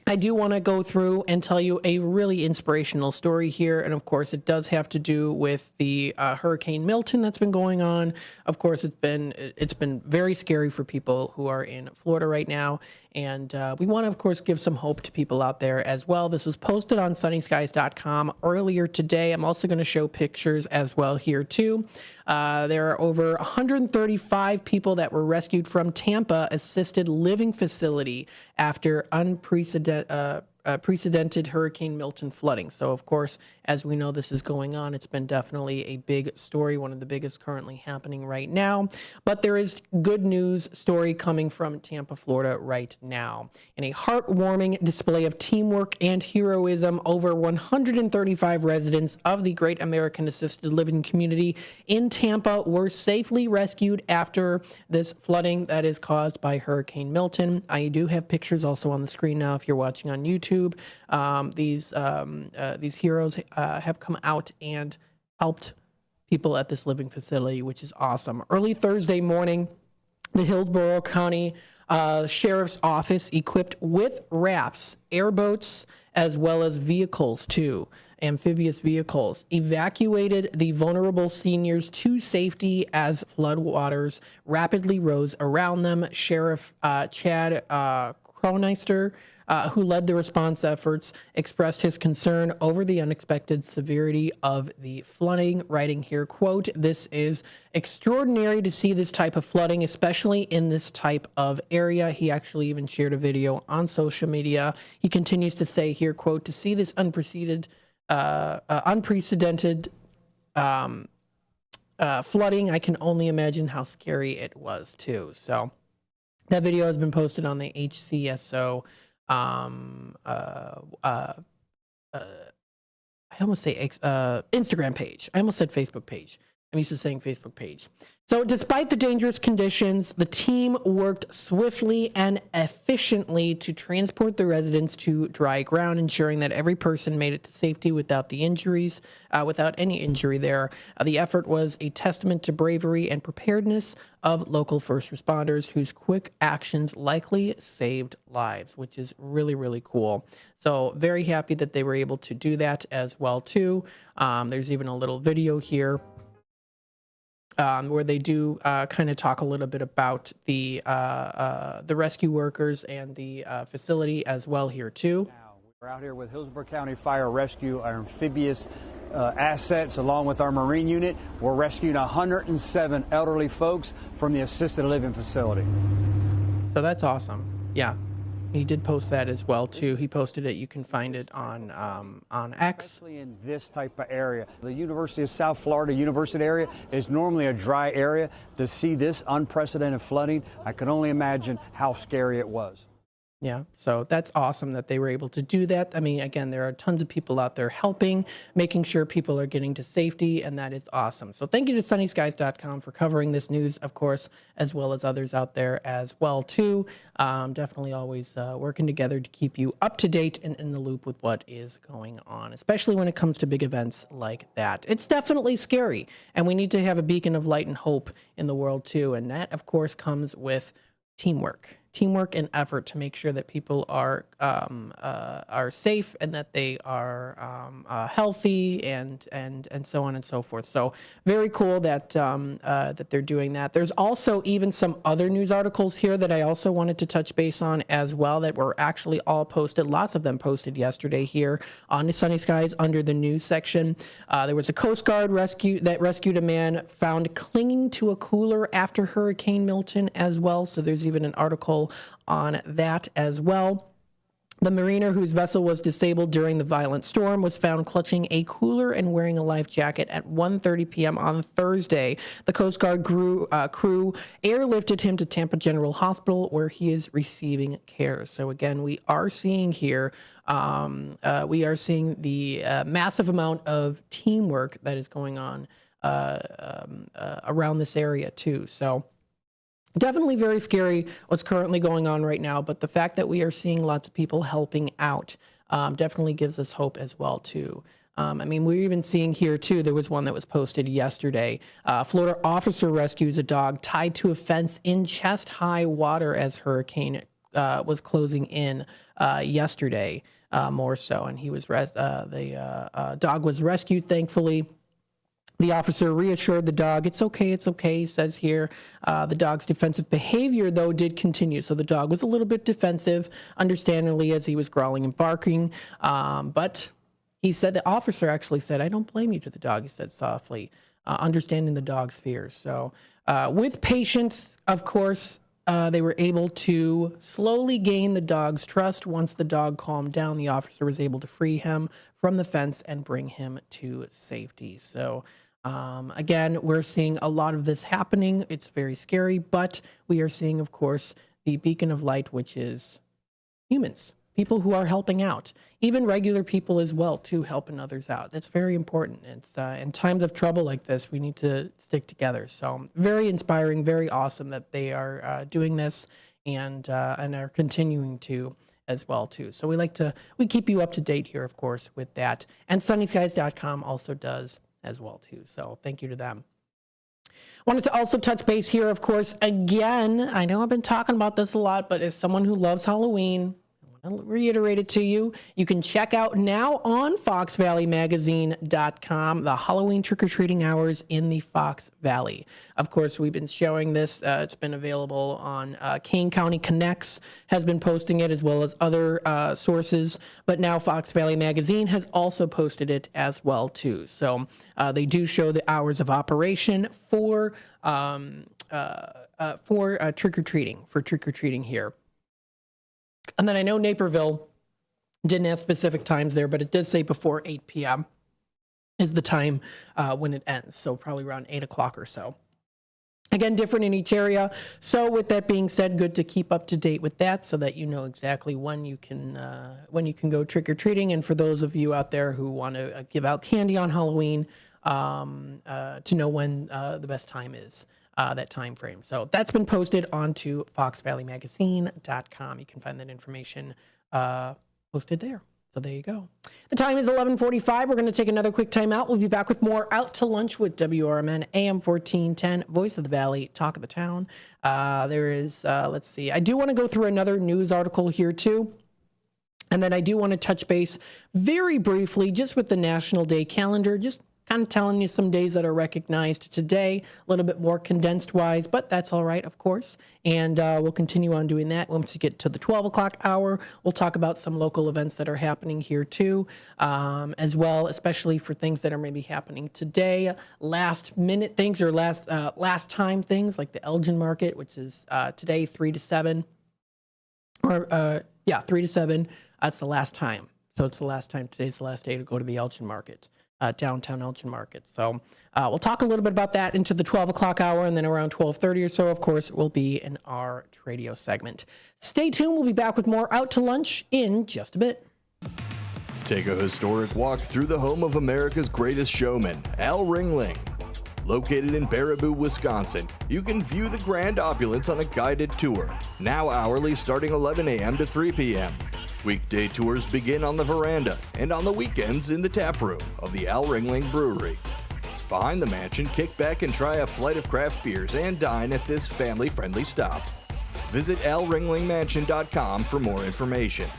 I do want to go through and tell you a really inspirational story here. And of course, it does have to do with the Hurricane Milton that's been going on. Of course, it's been very scary for people who are in Florida right now. And we want to, of course, give some hope to people out there as well. This was posted on sunnyskies.com earlier today. I'm also going to show pictures as well here, too. There are over 135 people that were rescued from Tampa assisted living facility after unprecedented Hurricane Milton flooding. So, of course, as we know this is going on, it's been definitely a big story, one of the biggest currently happening right now. But there is good news story coming from Tampa, Florida right now. In a heartwarming display of teamwork and heroism, over 135 residents of the Great American Assisted Living community in Tampa were safely rescued after this flooding that is caused by Hurricane Milton. I do have pictures also on the screen now if you're watching on YouTube. These heroes have come out and helped people at this living facility, which is awesome. Early Thursday morning, the Hillsborough County Sheriff's Office, equipped with rafts, airboats, as well as vehicles too, amphibious vehicles, evacuated the vulnerable seniors to safety as floodwaters rapidly rose around them. Sheriff Chad Croneister, who led the response efforts, expressed his concern over the unexpected severity of the flooding, writing here, quote, "This is extraordinary to see this type of flooding, especially in this type of area." He actually even shared a video on social media. He continues to say here, quote, "To see this unprecedented flooding, I can only imagine how scary it was too." So that video has been posted on the HCSO Instagram page. I almost said Facebook page. I'm used to saying Facebook page. So despite the dangerous conditions, the team worked swiftly and efficiently to transport the residents to dry ground, ensuring that every person made it to safety without any injury there. The effort was a testament to bravery and preparedness of local first responders whose quick actions likely saved lives, which is really, really cool. So very happy that they were able to do that as well, too. There's even a little video here where they do kind of talk a little bit about the rescue workers and the facility as well here too. We're out here with Hillsborough County Fire Rescue, our amphibious assets along with our Marine unit. We're rescuing 107 elderly folks from the assisted living facility. So that's awesome. Yeah. He did post that as well too. He posted it. You can find it on X. Especially in this type of area. The University of South Florida University area is normally a dry area. To see this unprecedented flooding, I can only imagine how scary it was. Yeah, so that's awesome that they were able to do that. I mean, again, there are tons of people out there helping, making sure people are getting to safety, and that is awesome. So thank you to sunnyskies.com for covering this news, of course, as well as others out there as well, too. Definitely always working together to keep you up to date and in the loop with what is going on, especially when it comes to big events like that. It's definitely scary, and we need to have a beacon of light and hope in the world, too, and that, of course, comes with teamwork. teamwork and effort to make sure that people are safe and that they are healthy and so on and so forth. So very cool that that they're doing that. There's also even some other news articles here that I also wanted to touch base on as well that were actually all posted. Lots of them posted yesterday here on the Sunny Skies under the news section. There was a Coast Guard rescued a man found clinging to a cooler after Hurricane Milton as well. So there's even an article on that as well. The mariner whose vessel was disabled during the violent storm was found clutching a cooler and wearing a life jacket at 1:30 p.m. on Thursday. The Coast Guard crew airlifted him to Tampa General Hospital, where he is receiving care. So again, we are seeing here, the massive amount of teamwork that is going on around this area too. So definitely very scary what's currently going on right now, but the fact that we are seeing lots of people helping out definitely gives us hope as well too. I mean, we're even seeing here too, there was one that was posted yesterday. Florida officer rescues a dog tied to a fence in chest-high water as hurricane was closing in yesterday, more so, and he was the dog was rescued, thankfully. The officer reassured the dog, it's okay, he says here. The dog's defensive behavior, though, did continue. So the dog was a little bit defensive, understandably, as he was growling and barking. But he said, the officer actually said, I don't blame you to the dog, he said softly, understanding the dog's fears. So with patience, of course, they were able to slowly gain the dog's trust. Once the dog calmed down, the officer was able to free him from the fence and bring him to safety. So again, we're seeing a lot of this happening. It's very scary, but we are seeing, of course, the beacon of light, which is humans, people who are helping out, even regular people as well, too, helping others out. That's very important. It's in times of trouble like this, we need to stick together. So very inspiring, very awesome that they are doing this and are continuing to as well too. So we keep you up to date here, of course, with that. And sunnyskies.com also does as well too. So thank you to them. Wanted to also touch base here, of course, again, I know I've been talking about this a lot, but as someone who loves Halloween, I'll reiterate it to you. You can check out now on FoxValleyMagazine.com the Halloween trick-or-treating hours in the Fox Valley. Of course, we've been showing this. It's been available on Kane County Connects, has been posting it, as well as other sources. But now Fox Valley Magazine has also posted it as well, too. So they do show the hours of operation for trick-or-treating here. And then I know Naperville didn't have specific times there, but it did say before 8 p.m. is the time when it ends. So probably around 8 o'clock or so. Again, different in each area. So with that being said, good to keep up to date with that so that you know exactly when you can go trick-or-treating. And for those of you out there who want to give out candy on Halloween, to know when the best time is. That time frame. So that's been posted onto FoxValleyMagazine.com. You can find that information posted there. So there you go. The time is 11:45. We're going to take another quick time out. We'll be back with more Out to Lunch with WRMN AM 1410, Voice of the Valley, Talk of the Town. There is, let's see, I do want to go through another news article here too. And then I do want to touch base very briefly just with the National Day calendar, just kind of telling you some days that are recognized today, a little bit more condensed wise, but that's all right, of course. And we'll continue on doing that. Once we get to the 12 o'clock hour, we'll talk about some local events that are happening here too, as well, especially for things that are maybe happening today, last minute things or last time things like the Elgin Market, which is today 3 to 7. Or 3 to 7. That's the last time. So it's the last time. Today's the last day to go to the Elgin Market. Downtown Elgin Market. So we'll talk a little bit about that into the 12 o'clock hour, and then around 12:30 or so, of course, will be in our radio segment. Stay tuned. We'll be back with more Out to Lunch in just a bit. Take a historic walk through the home of America's greatest showman, Al Ringling. Located in Baraboo, Wisconsin, you can view the grand opulence on a guided tour, now hourly starting 11 a.m. to 3 p.m. Weekday tours begin on the veranda and on the weekends in the tap room of the Al Ringling Brewery. Behind the mansion, kick back and try a flight of craft beers and dine at this family-friendly stop. Visit alringlingmansion.com for more information.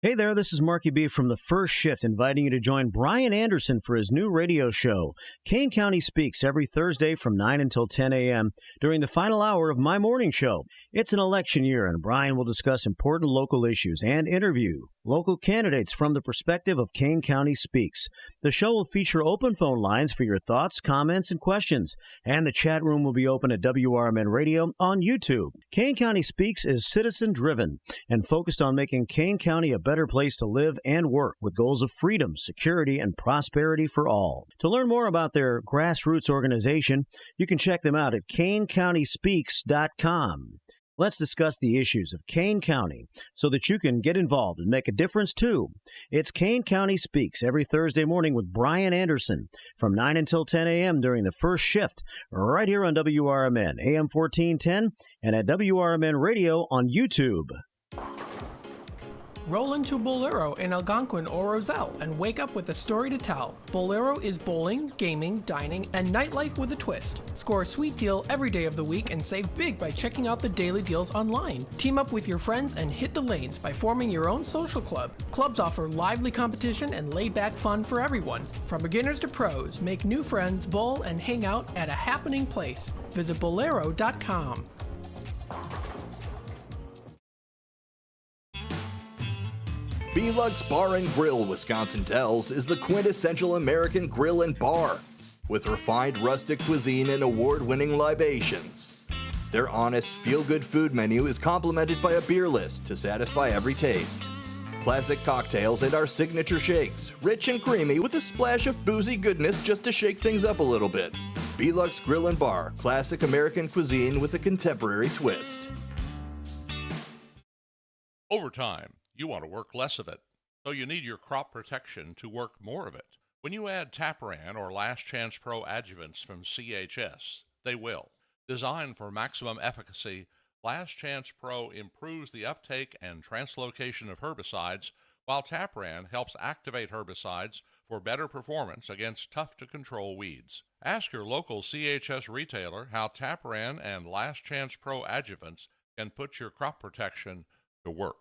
Hey there, this is Marky B from The First Shift, inviting you to join Brian Anderson for his new radio show, Kane County Speaks, every Thursday from 9 until 10 a.m. during the final hour of my morning show. It's an election year, and Brian will discuss important local issues and interview local candidates from the perspective of Kane County Speaks. The show will feature open phone lines for your thoughts, comments, and questions, and the chat room will be open at WRMN Radio on YouTube. Kane County Speaks is citizen-driven and focused on making Kane County a better place to live and work with goals of freedom, security, and prosperity for all. To learn more about their grassroots organization, you can check them out at KaneCountySpeaks.com. Let's discuss the issues of Kane County so that you can get involved and make a difference too. It's Kane County Speaks every Thursday morning with Brian Anderson from 9 until 10 a.m. during The First Shift, right here on WRMN, AM 1410, and at WRMN Radio on YouTube. Roll into Bolero in Algonquin or Roselle and wake up with a story to tell. Bolero is bowling, gaming, dining, and nightlife with a twist. Score a sweet deal every day of the week and save big by checking out the daily deals online. Team up with your friends and hit the lanes by forming your own social club. Clubs offer lively competition and laid-back fun for everyone. From beginners to pros, make new friends, bowl, and hang out at a happening place. Visit Bolero.com. B-Lux Bar and Grill, Wisconsin Dells, is the quintessential American grill and bar, with refined rustic cuisine and award-winning libations. Their honest, feel-good food menu is complemented by a beer list to satisfy every taste. Classic cocktails and our signature shakes, rich and creamy with a splash of boozy goodness just to shake things up a little bit. B-Lux Grill and Bar, classic American cuisine with a contemporary twist. Overtime. You want to work less of it, so you need your crop protection to work more of it. When you add Tapran or Last Chance Pro adjuvants from CHS, they will. Designed for maximum efficacy, Last Chance Pro improves the uptake and translocation of herbicides, while Tapran helps activate herbicides for better performance against tough-to-control weeds. Ask your local CHS retailer how Tapran and Last Chance Pro adjuvants can put your crop protection to work.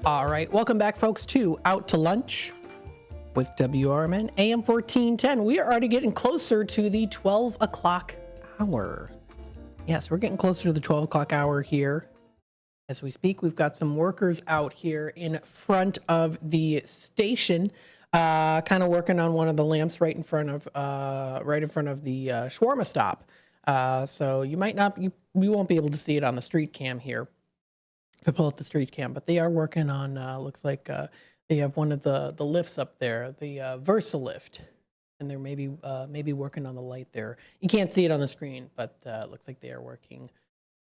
All right, welcome back, folks, to Out to Lunch with WRMN AM 1410. We are already getting closer to the 12 o'clock hour. Yes, we're getting closer to the 12 o'clock hour here as we speak. We've got some workers out here in front of the station, kind of working on one of the lamps right in front of the shawarma stop. So you might not, you won't be able to see it on the street cam here. If I pull up the street cam, but they are working on, looks like they have one of the lifts up there, the Versa lift, and they're maybe working on the light there. You can't see it on the screen, but it looks like they are working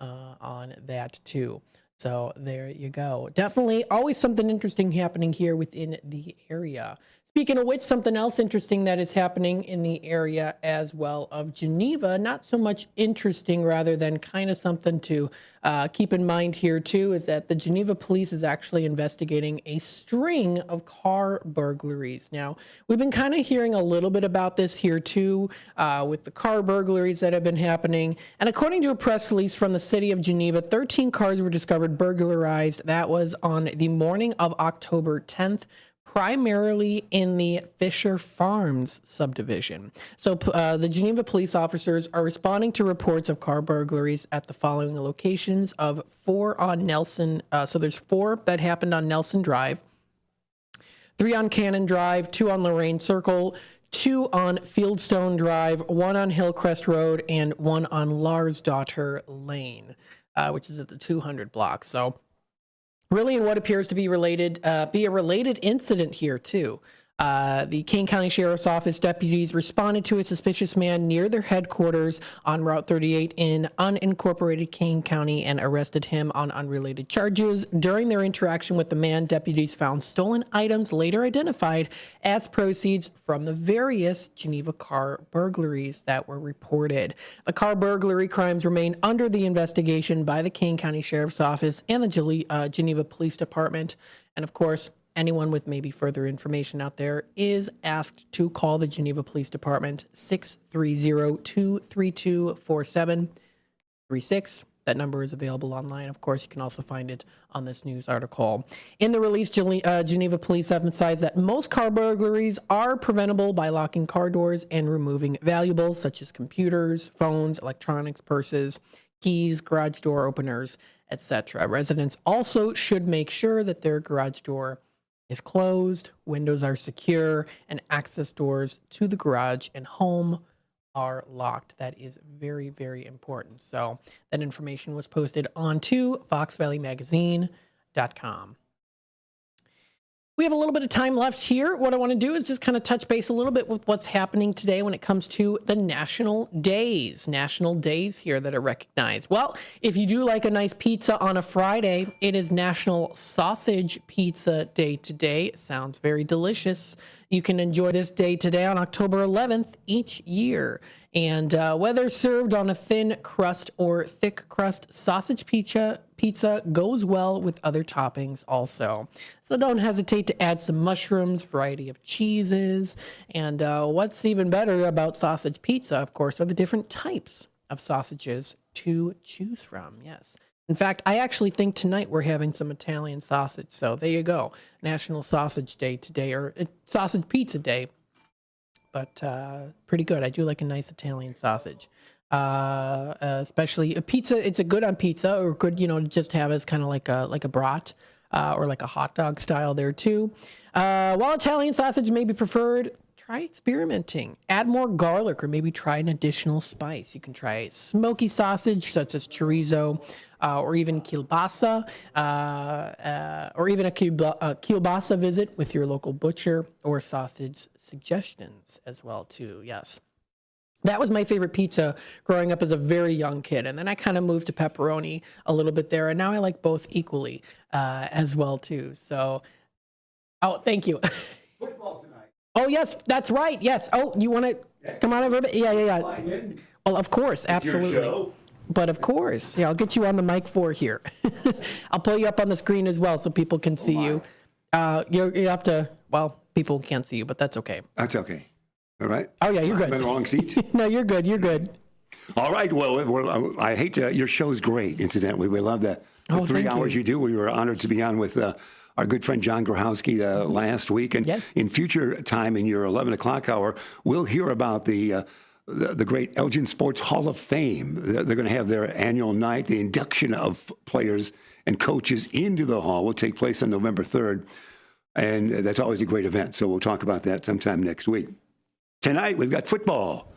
on that too. So there you go. Definitely always something interesting happening here within the area. Speaking of which, something else interesting that is happening in the area as well of Geneva, not so much interesting, rather than kind of something to keep in mind here too, is that the Geneva police is actually investigating a string of car burglaries. Now, we've been kind of hearing a little bit about this here too, with the car burglaries that have been happening. And according to a press release from the city of Geneva, 13 cars were discovered burglarized. That was on the morning of October 10th. Primarily in the Fisher Farms subdivision. So the Geneva police officers are responding to reports of car burglaries at the following locations of 4 on Nelson. So there's 4 that happened on Nelson Drive, 3 on Cannon Drive, 2 on Lorraine Circle, 2 on Fieldstone Drive, 1 on Hillcrest Road, and 1 on Larsdottir Lane, which is at the 200 block. So really in what appears to be a related incident here too. The Kane County Sheriff's Office deputies responded to a suspicious man near their headquarters on Route 38 in unincorporated Kane County and arrested him on unrelated charges. During their interaction with the man, deputies found stolen items later identified as proceeds from the various Geneva car burglaries that were reported. The car burglary crimes remain under the investigation by the Kane County Sheriff's Office and the Geneva Police Department. And of course, anyone with maybe further information out there is asked to call the Geneva Police Department, 630-232-4736. That number is available online. Of course, you can also find it on this news article. In the release, Geneva Police emphasized that most car burglaries are preventable by locking car doors and removing valuables such as computers, phones, electronics, purses, keys, garage door openers, etc. Residents also should make sure that their garage door is closed, windows are secure, and access doors to the garage and home are locked. That is very, very important. So that information was posted onto foxvalleymagazine.com. We have a little bit of time left here. What I want to do is just kind of touch base a little bit with what's happening today when it comes to the national days here that are recognized. Well, if you do like a nice pizza on a Friday, it is National Sausage Pizza Day today. It sounds very delicious. You can enjoy this day today on October 11th each year. And whether served on a thin crust or thick crust, sausage pizza goes well with other toppings also. So don't hesitate to add some mushrooms, variety of cheeses. And what's even better about sausage pizza, of course, are the different types of sausages to choose from. Yes. In fact, I actually think tonight we're having some Italian sausage. So there you go. National Sausage Day today, or Sausage Pizza Day. But pretty good. I do like a nice Italian sausage, especially a pizza. It's a good on pizza, or good, to just have as kind of like a brat or like a hot dog style there too. While Italian sausage may be preferred, try experimenting. Add more garlic, or maybe try an additional spice. You can try smoky sausage such as chorizo, or even kielbasa, or even a kielbasa visit with your local butcher, or sausage suggestions as well too. Yes. That was my favorite pizza growing up as a very young kid. And then I kind of moved to pepperoni a little bit there. And now I like both equally as well too. So, thank you. Football tonight. Oh, yes, that's right. Yes. Oh, you want to come on over? Yeah. Well, of course. Absolutely. But of course, I'll get you on the mic here. I'll pull you up on the screen as well so people can see you. You have to, people can't see you, but that's okay. That's okay. All right. Oh, yeah, you're good. I'm in the wrong seat. No, you're good. You're good. All right. Well, I hate to, your show's great, incidentally. We love the 3 hours you do. We were honored to be on with our good friend John Grohowski last week. And in future time, in your 11 o'clock hour, we'll hear about the great Elgin Sports Hall of Fame. They're going to have their annual night. The induction of players and coaches into the hall will take place on November 3rd. And that's always a great event. So we'll talk about that sometime next week. Tonight, we've got football.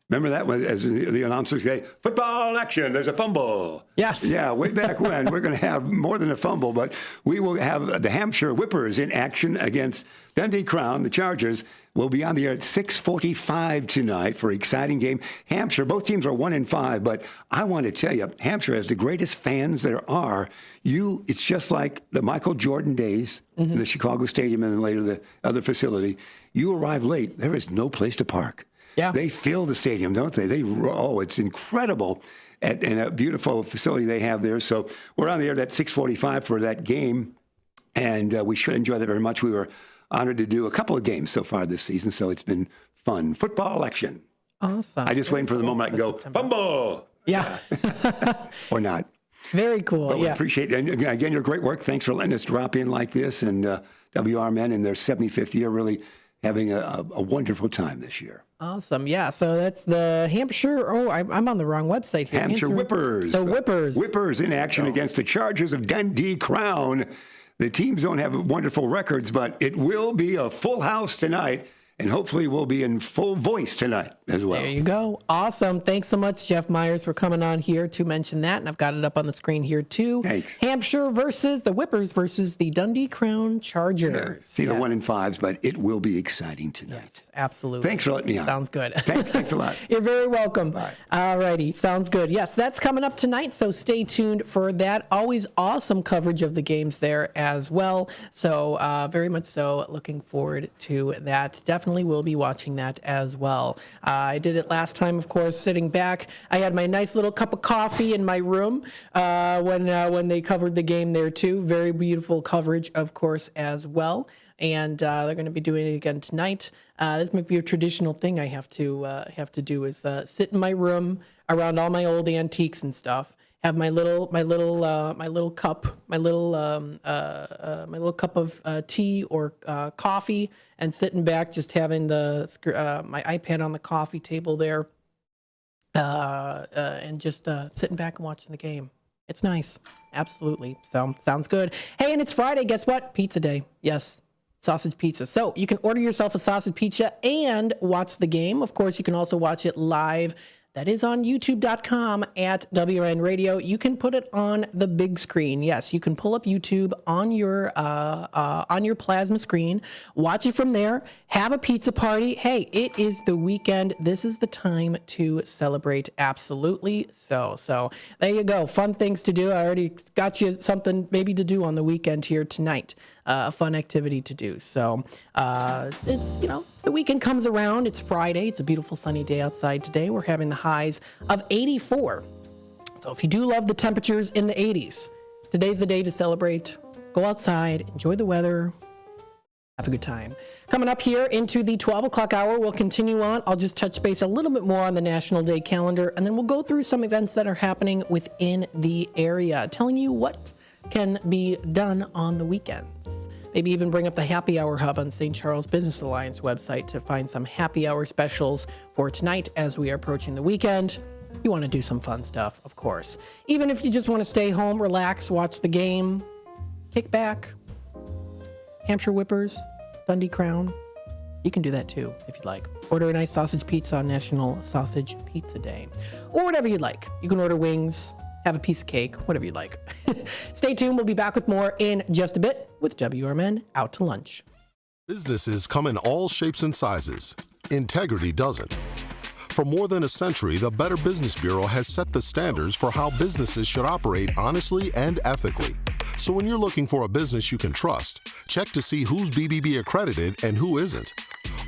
Remember that one, as the announcers say, football action, there's a fumble. Yes. Yeah, way back when. We're going to have more than a fumble, but we will have the Hampshire Whippers in action against Dundee Crown. The Chargers will be on the air at 6:45 tonight for an exciting game. Hampshire, both teams are 1-5, but I want to tell you, Hampshire has the greatest fans there are. It's just like the Michael Jordan days, in the Chicago Stadium and then later the other facility. You arrive late, there is no place to park. Yeah. They fill the stadium, don't they? It's incredible. And a beautiful facility they have there. So we're on the air at 6:45 for that game. And we should enjoy that very much. We were honored to do a couple of games so far this season. So it's been fun. Football action. Awesome. I just waiting for the moment I can go, fumble. Yeah. Or not. Very cool. But we appreciate it. And again, your great work. Thanks for letting us drop in like this. And WRMN in their 75th year really having a wonderful time this year. Awesome. Yeah. So that's the Hampshire. Oh, I'm on the wrong website here. Hampshire Whippers. The Whippers. Whippers in action against the Chargers of Dundee Crown. The teams don't have wonderful records, but it will be a full house tonight And hopefully we'll be in full voice tonight as well. There you go. Awesome. Thanks so much, Jeff Myers, for coming on here to mention that. And I've got it up on the screen here, too. Thanks. Hampshire versus the Whippers versus the Dundee Crown Chargers. See the 1-5s, but it will be exciting tonight. Yes, absolutely. Thanks for letting me on. Sounds good. Thanks a lot. You're very welcome. Bye. All righty. Sounds good. Yes, that's coming up tonight, so stay tuned for that. Always awesome coverage of the games there as well. So very much so looking forward to that. Definitely will be watching that as well. I did it last time, of course, sitting back. I had my nice little cup of coffee in my room when they covered the game there too. Very beautiful coverage, of course, as well. And they're going to be doing it again tonight. This might be a traditional thing I have to do is sit in my room around all my old antiques and stuff. Have my little cup of tea or coffee, and sitting back, just having my iPad on the coffee table there, and just sitting back and watching the game. It's nice, absolutely. So sounds good. Hey, and it's Friday. Guess what? Pizza day. Yes. Sausage pizza. So you can order yourself a sausage pizza and watch the game. Of course, you can also watch it live. That is on youtube.com at WRN Radio. You can put it on the big screen. Yes, you can pull up YouTube on your plasma screen, watch it from there, have a pizza party. Hey, it is the weekend. This is the time to celebrate. Absolutely. So there you go. Fun things to do. I already got you something maybe to do on the weekend here tonight. A fun activity to do. So it's, the weekend comes around. It's Friday. It's a beautiful sunny day outside today. We're having the highs of 84. So if you do love the temperatures in the 80s, today's the day to celebrate. Go outside, enjoy the weather, have a good time. Coming up here into the 12 o'clock hour, we'll continue on. I'll just touch base a little bit more on the National Day calendar, and then we'll go through some events that are happening within the area, telling you what can be done on the weekends. Maybe even bring up the Happy Hour Hub on St. Charles Business Alliance website to find some happy hour specials for tonight as we are approaching the weekend. You want to do some fun stuff, of course. Even if you just want to stay home, relax, watch the game, kick back. Hampshire Whippers, Dundee Crown. You can do that too, if you'd like. Order a nice sausage pizza on National Sausage Pizza Day. Or whatever you'd like. You can order wings, have a piece of cake, whatever you'd like. Stay tuned. We'll be back with more in just a bit with WRMN Out to Lunch. Businesses come in all shapes and sizes. Integrity doesn't. For more than a century, the Better Business Bureau has set the standards for how businesses should operate honestly and ethically. So when you're looking for a business you can trust, check to see who's BBB accredited and who isn't.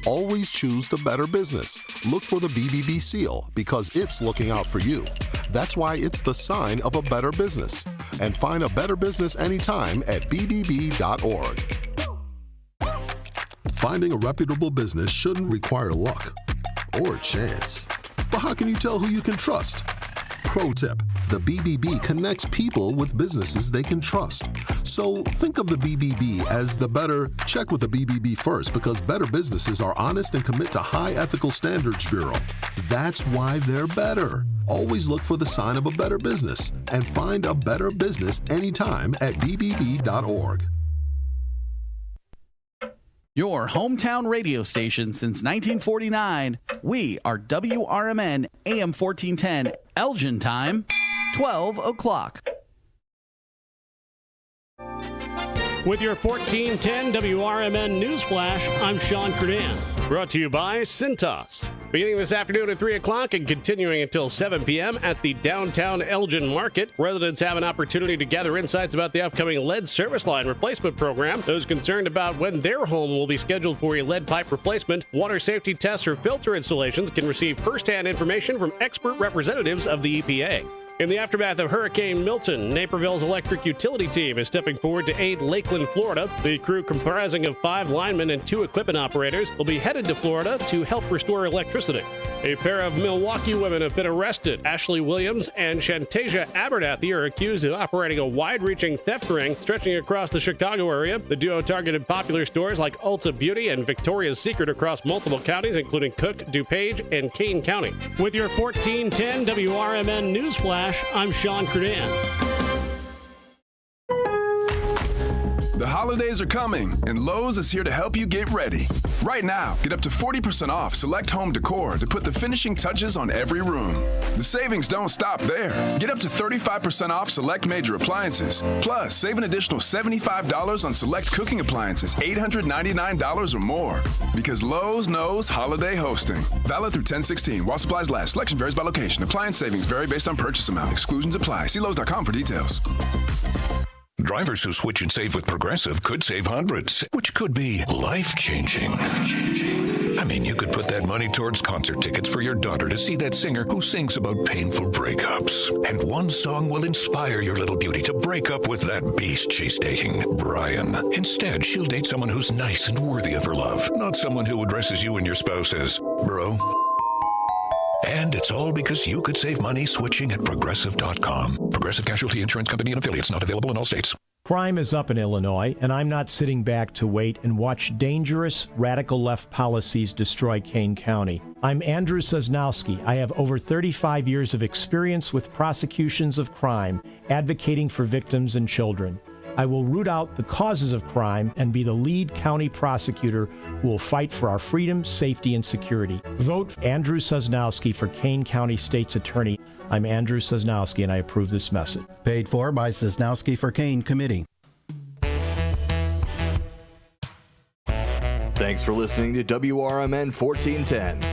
Always choose the better business. Look for the BBB seal because it's looking out for you. That's why it's the sign of a better business. And find a better business anytime at bbb.org. Finding a reputable business shouldn't require luck or chance. But how can you tell who you can trust? Pro tip, the BBB connects people with businesses they can trust. So think of the BBB as the better. Check with the BBB first because better businesses are honest and commit to high ethical standards bureau. That's why they're better. Always look for the sign of a better business and find a better business anytime at bbb.org. Your hometown radio station since 1949. We are WRMN AM 1410, Elgin time, 12 o'clock. With your 1410 WRMN Newsflash, I'm Sean Curdan. Brought to you by Cintas. Beginning this afternoon at 3 o'clock and continuing until 7 p.m. at the downtown Elgin Market, residents have an opportunity to gather insights about the upcoming lead service line replacement program. Those concerned about when their home will be scheduled for a lead pipe replacement, water safety tests, or filter installations can receive first-hand information from expert representatives of the EPA. In the aftermath of Hurricane Milton, Naperville's electric utility team is stepping forward to aid Lakeland, Florida. The crew, comprising of 5 linemen and 2 equipment operators, will be headed to Florida to help restore electricity. A pair of Milwaukee women have been arrested. Ashley Williams and Shantasia Abernathy are accused of operating a wide-reaching theft ring stretching across the Chicago area. The duo targeted popular stores like Ulta Beauty and Victoria's Secret across multiple counties, including Cook, DuPage, and Kane County. With your 1410 WRMN Newsflash, I'm Sean Curdan. The holiday holidays are coming, and Lowe's is here to help you get ready. Right now, get up to 40% off select home decor to put the finishing touches on every room. The savings don't stop there. Get up to 35% off select major appliances. Plus, save an additional $75 on select cooking appliances, $899 or more. Because Lowe's knows holiday hosting. Valid through 10/16. While supplies last. Selection varies by location. Appliance savings vary based on purchase amount. Exclusions apply. See Lowe's.com for details. Drivers who switch and save with Progressive could save hundreds, which could be life-changing. I mean, you could put that money towards concert tickets for your daughter to see that singer who sings about painful breakups. And one song will inspire your little beauty to break up with that beast she's dating, Brian. Instead, she'll date someone who's nice and worthy of her love, not someone who addresses you and your spouse as bro. And it's all because you could save money switching at Progressive.com. Progressive Casualty Insurance Company and affiliates, not available in all states. Crime is up in Illinois, and I'm not sitting back to wait and watch dangerous, radical left policies destroy Kane County. I'm Andrew Sosnowski. I have over 35 years of experience with prosecutions of crime, advocating for victims and children. I will root out the causes of crime and be the lead county prosecutor who will fight for our freedom, safety, and security. Vote Andrew Sosnowski for Kane County State's Attorney. I'm Andrew Sosnowski, and I approve this message. Paid for by Sosnowski for Kane Committee. Thanks for listening to WRMN 1410.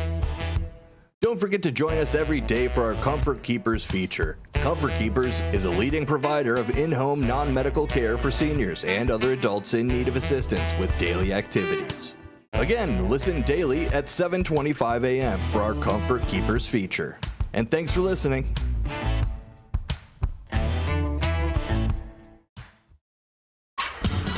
Don't forget to join us every day for our Comfort Keepers feature. Comfort Keepers is a leading provider of in-home non-medical care for seniors and other adults in need of assistance with daily activities. Again, listen daily at 7:25 a.m. for our Comfort Keepers feature. And thanks for listening.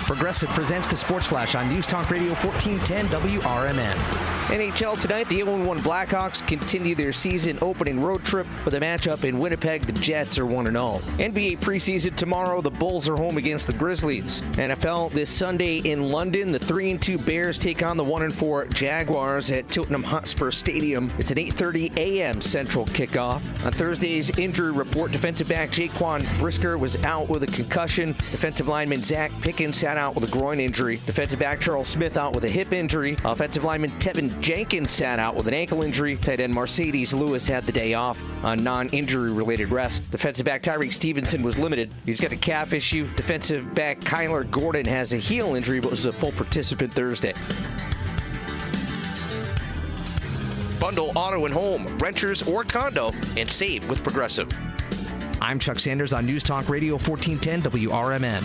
Progressive presents the Sports Flash on News Talk Radio 1410 WRMN. NHL tonight, the 0-1 Blackhawks continue their season opening road trip with a matchup in Winnipeg. The Jets are 1-0. NBA preseason tomorrow, the Bulls are home against the Grizzlies. NFL this Sunday in London, the 3-2 Bears take on the 1-4 Jaguars at Tottenham Hotspur Stadium. It's an 8:30 a.m. Central kickoff. On Thursday's injury report, defensive back Jaquan Brisker was out with a concussion. Defensive lineman Zach Pickens sat out with a groin injury. Defensive back Charles Smith out with a hip injury. Offensive lineman Tevin Jenkins sat out with an ankle injury. Tight end Mercedes Lewis had the day off on non-injury related rest. Defensive back Tyreek Stevenson was limited. He's got a calf issue. Defensive back Kyler Gordon has a heel injury but was a full participant Thursday. Bundle auto and home, renters or condo, and save with Progressive. I'm Chuck Sanders on News Talk Radio 1410 WRMN.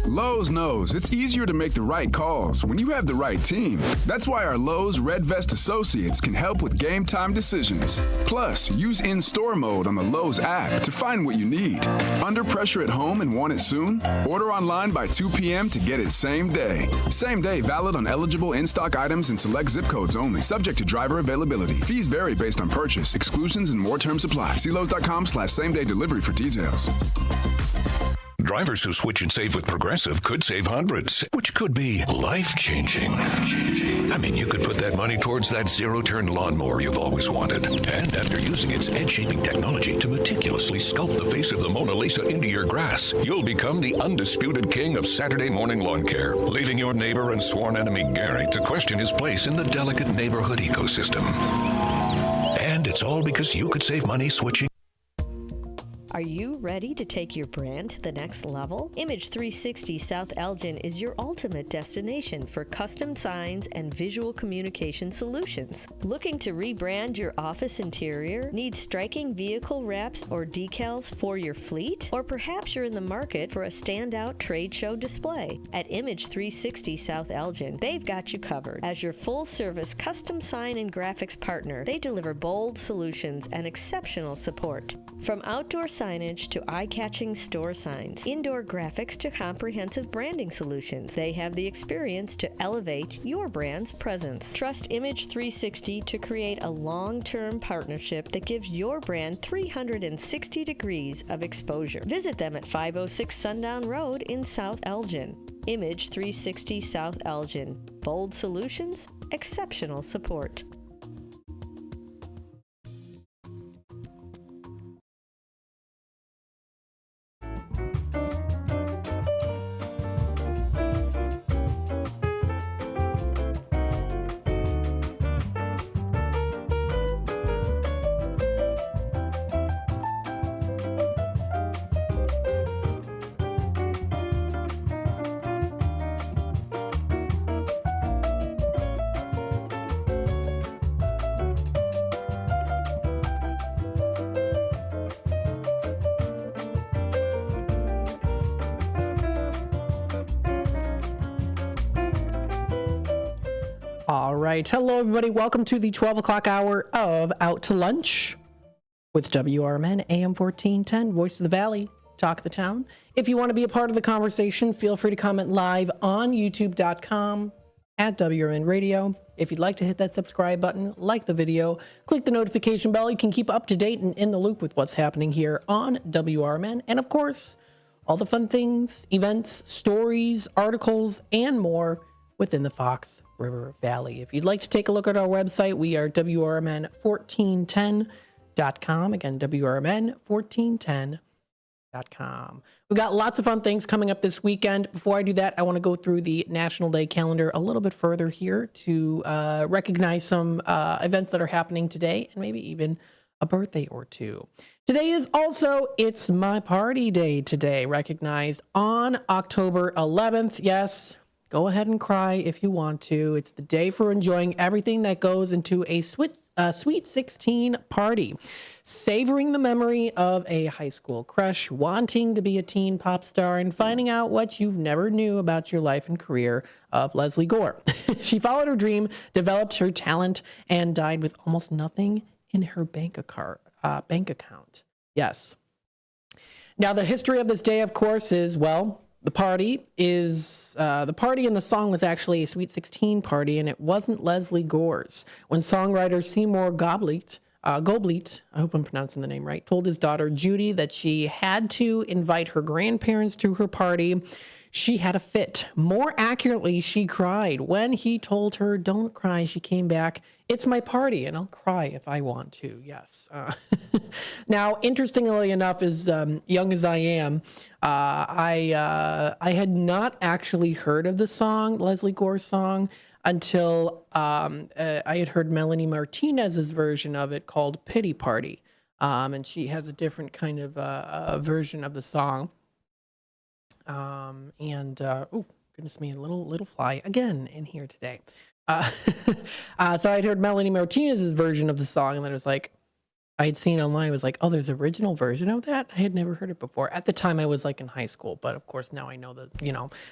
Lowe's knows it's easier to make the right calls when you have the right team. That's why our Lowe's Red Vest associates can help with game time decisions. Plus, use in-store mode on the Lowe's app to find what you need. Under pressure at home and want it soon? Order online by 2 p.m. to get it same day. Same day valid on eligible in-stock items and select zip codes only, subject to driver availability. Fees vary based on purchase. Exclusions and more terms apply. See Lowe's.com/same-day delivery for details. Drivers who switch and save with Progressive could save hundreds, which could be life-changing. I mean, you could put that money towards that zero-turn lawnmower you've always wanted. And after using its edge-shaping technology to meticulously sculpt the face of the Mona Lisa into your grass, you'll become the undisputed king of Saturday morning lawn care, leaving your neighbor and sworn enemy Gary to question his place in the delicate neighborhood ecosystem. And it's all because you could save money switching. Are you ready to take your brand to the next level? Image 360 South Elgin is your ultimate destination for custom signs and visual communication solutions. Looking to rebrand your office interior? Need striking vehicle wraps or decals for your fleet? Or perhaps you're in the market for a standout trade show display? At Image 360 South Elgin, they've got you covered. As your full-service custom sign and graphics partner, they deliver bold solutions and exceptional support. From outdoor signage to eye-catching store signs, indoor graphics to comprehensive branding solutions, they have the experience to elevate your brand's presence. Trust Image 360 to create a long-term partnership that gives your brand 360 degrees of exposure. Visit them at 506 Sundown Road in South Elgin. Image 360 South Elgin. Bold solutions, exceptional support. All right. Hello, everybody. Welcome to the 12 o'clock hour of Out to Lunch with WRMN AM 1410, Voice of the Valley, Talk of the Town. If you want to be a part of the conversation, feel free to comment live on youtube.com at WRMN Radio. If you'd like to hit that subscribe button, like the video, click the notification bell. You can keep up to date and in the loop with what's happening here on WRMN. And of course, all the fun things, events, stories, articles, and more within the Fox River Valley. If you'd like to take a look at our website, we are WRMN1410.com. Again, WRMN1410.com. We've got lots of fun things coming up this weekend. Before I do that, I want to go through the National Day calendar a little bit further here to recognize some events that are happening today and maybe even a birthday or two. Today is also It's My Party Day today, recognized on October 11th. Yes, go ahead and cry if you want to. It's the day for enjoying everything that goes into a Sweet 16 party. Savoring the memory of a high school crush, wanting to be a teen pop star, and finding out what you've never knew about your life and career of Leslie Gore. She followed her dream, developed her talent, and died with almost nothing in her bank account. Yes. Now, the history of this day, of course, is, well, the party in the song was actually a Sweet 16 party, and it wasn't Leslie Gore's. When songwriter Seymour Gottlieb, I hope I'm pronouncing the name right, told his daughter Judy that she had to invite her grandparents to her party, she had a fit. More accurately, she cried. When he told her, "Don't cry," she came back, "It's my party, and I'll cry if I want to." Yes. Now, interestingly enough, as young as I am, I had not actually heard of the song, Leslie Gore's song, until I had heard Melanie Martinez's version of it called "Pity Party," and she has a different kind of version of the song. Oh, goodness me, a little fly again in here today. So I'd heard Melanie Martinez's version of the song, and then it was like, I had seen online, it was like, oh, there's a original version of that? I had never heard it before. At the time, I was like in high school, but of course now I know that,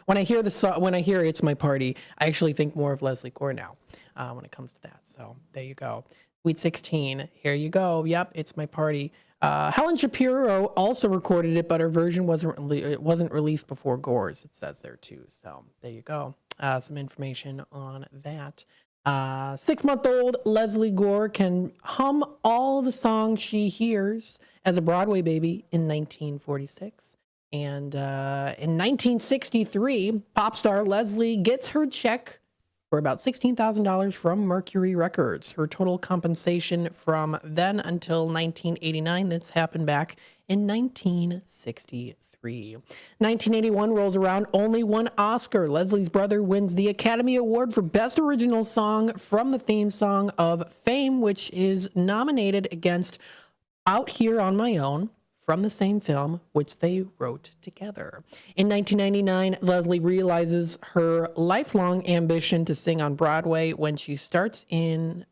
when I hear the song, when I hear "It's My Party," I actually think more of Leslie Gore now when it comes to that. So there you go. Sweet 16, here you go. Yep, "It's My Party." Helen Shapiro also recorded it, but her version wasn't released before Gore's. It says there too. So there you go. Some information on that. 6-month-old Leslie Gore can hum all the songs she hears as a Broadway baby in 1946. And in 1963, pop star Leslie gets her check for about $16,000 from Mercury Records. Her total compensation from then until 1989, this happened back in 1963. 1981 rolls around, only one Oscar. Leslie's brother wins the Academy Award for Best Original Song from the theme song of Fame, which is nominated against Out Here on My Own, from the same film, which they wrote together. In 1999, Leslie realizes her lifelong ambition to sing on Broadway when she stars in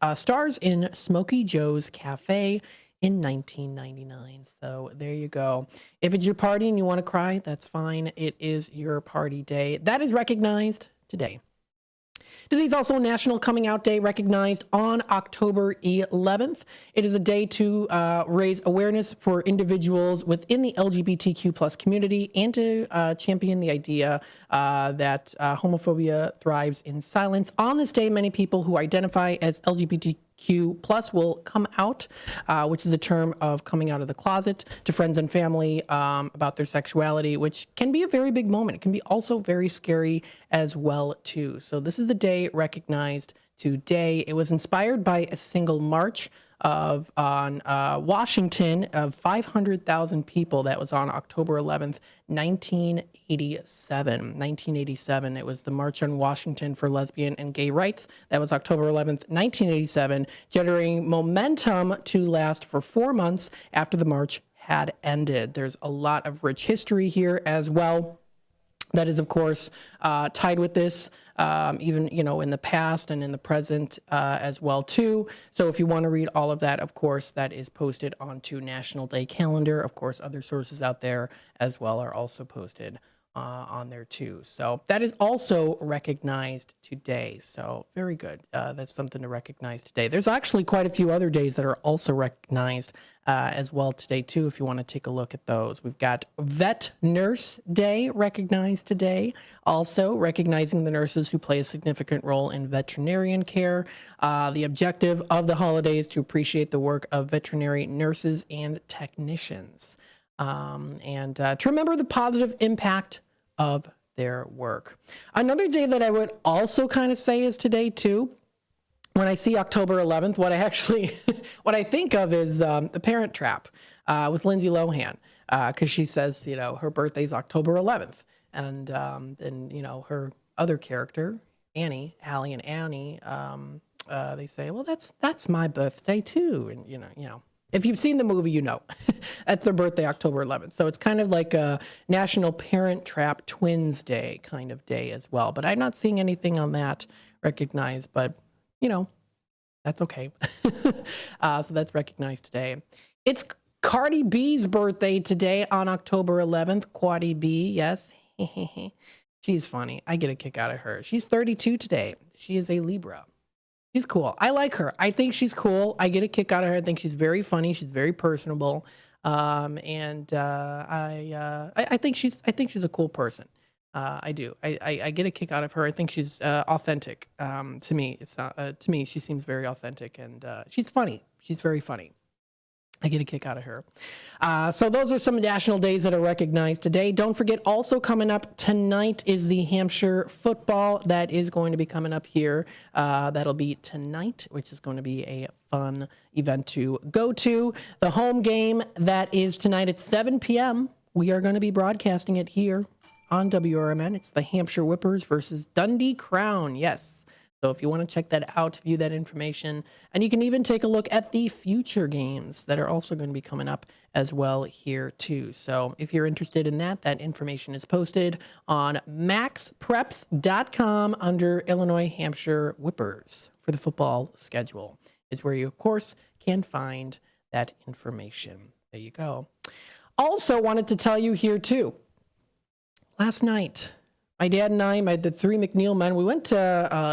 Smokey Joe's Cafe in 1999. So there you go. If it's your party and you want to cry, that's fine. It is your party day. That is recognized today. Today's also National Coming Out Day, recognized on October 11th. It is a day to raise awareness for individuals within the LGBTQ plus community and to champion the idea that homophobia thrives in silence. On this day, many people who identify as LGBTQ plus will come out, which is a term of coming out of the closet to friends and family about their sexuality, which can be a very big moment. It can be also very scary as well, too. So this is a day recognized today. It was inspired by a single march on Washington of 500,000 people that was on October 11th, 1987. It was the March on Washington for Lesbian and Gay Rights. That was October 11th, 1987, generating momentum to last for 4 months after the march had ended. There's a lot of rich history here as well. That is, of course, tied with this, even, in the past and in the present as well, too. So if you want to read all of that, of course, that is posted onto National Day calendar. Of course, other sources out there as well are also posted on there too. So that is also recognized today. So very good. That's something to recognize today. There's actually quite a few other days that are also recognized as well today too, if you want to take a look at those. We've got Vet Nurse Day recognized today. Also recognizing the nurses who play a significant role in veterinarian care. The objective of the holiday is to appreciate the work of veterinary nurses and technicians. And to remember the positive impact of their work. Another day that I would also kind of say is today too. When I see October 11th, what I think of is The Parent Trap with Lindsay Lohan, because she says, her birthday's October 11th, and then her other character, Annie, Hallie and Annie, they say, well, that's my birthday too, and if you've seen the movie, that's their birthday, October 11th. So it's kind of like a National Parent Trap Twins Day kind of day as well. But I'm not seeing anything on that recognized, but, that's okay. So that's recognized today. It's Cardi B's birthday today on October 11th. Cardi B, yes. She's funny. I get a kick out of her. She's 32 today. She is a Libra. She's cool. I like her. I think she's cool. I get a kick out of her. I think she's very funny. She's very personable, and I think she's a cool person. I do. I get a kick out of her. I think she's authentic. To me, she seems very authentic, and she's funny. She's very funny. I get a kick out of her. So those are some national days that are recognized today. Don't forget, also coming up tonight is the Hampshire football. That is going to be coming up here. That'll be tonight, which is going to be a fun event to go to. The home game that is tonight at 7 p.m. We are going to be broadcasting it here on WRMN. It's the Hampshire Whippers versus Dundee Crown. Yes. So if you want to check that out, view that information, and you can even take a look at the future games that are also going to be coming up as well here too. So if you're interested in that, that information is posted on maxpreps.com under Illinois Hampshire Whippers for the football schedule. It's where you, of course, can find that information. There you go. Also wanted to tell you here too, last night, my dad and I, the three McNeil men, we went to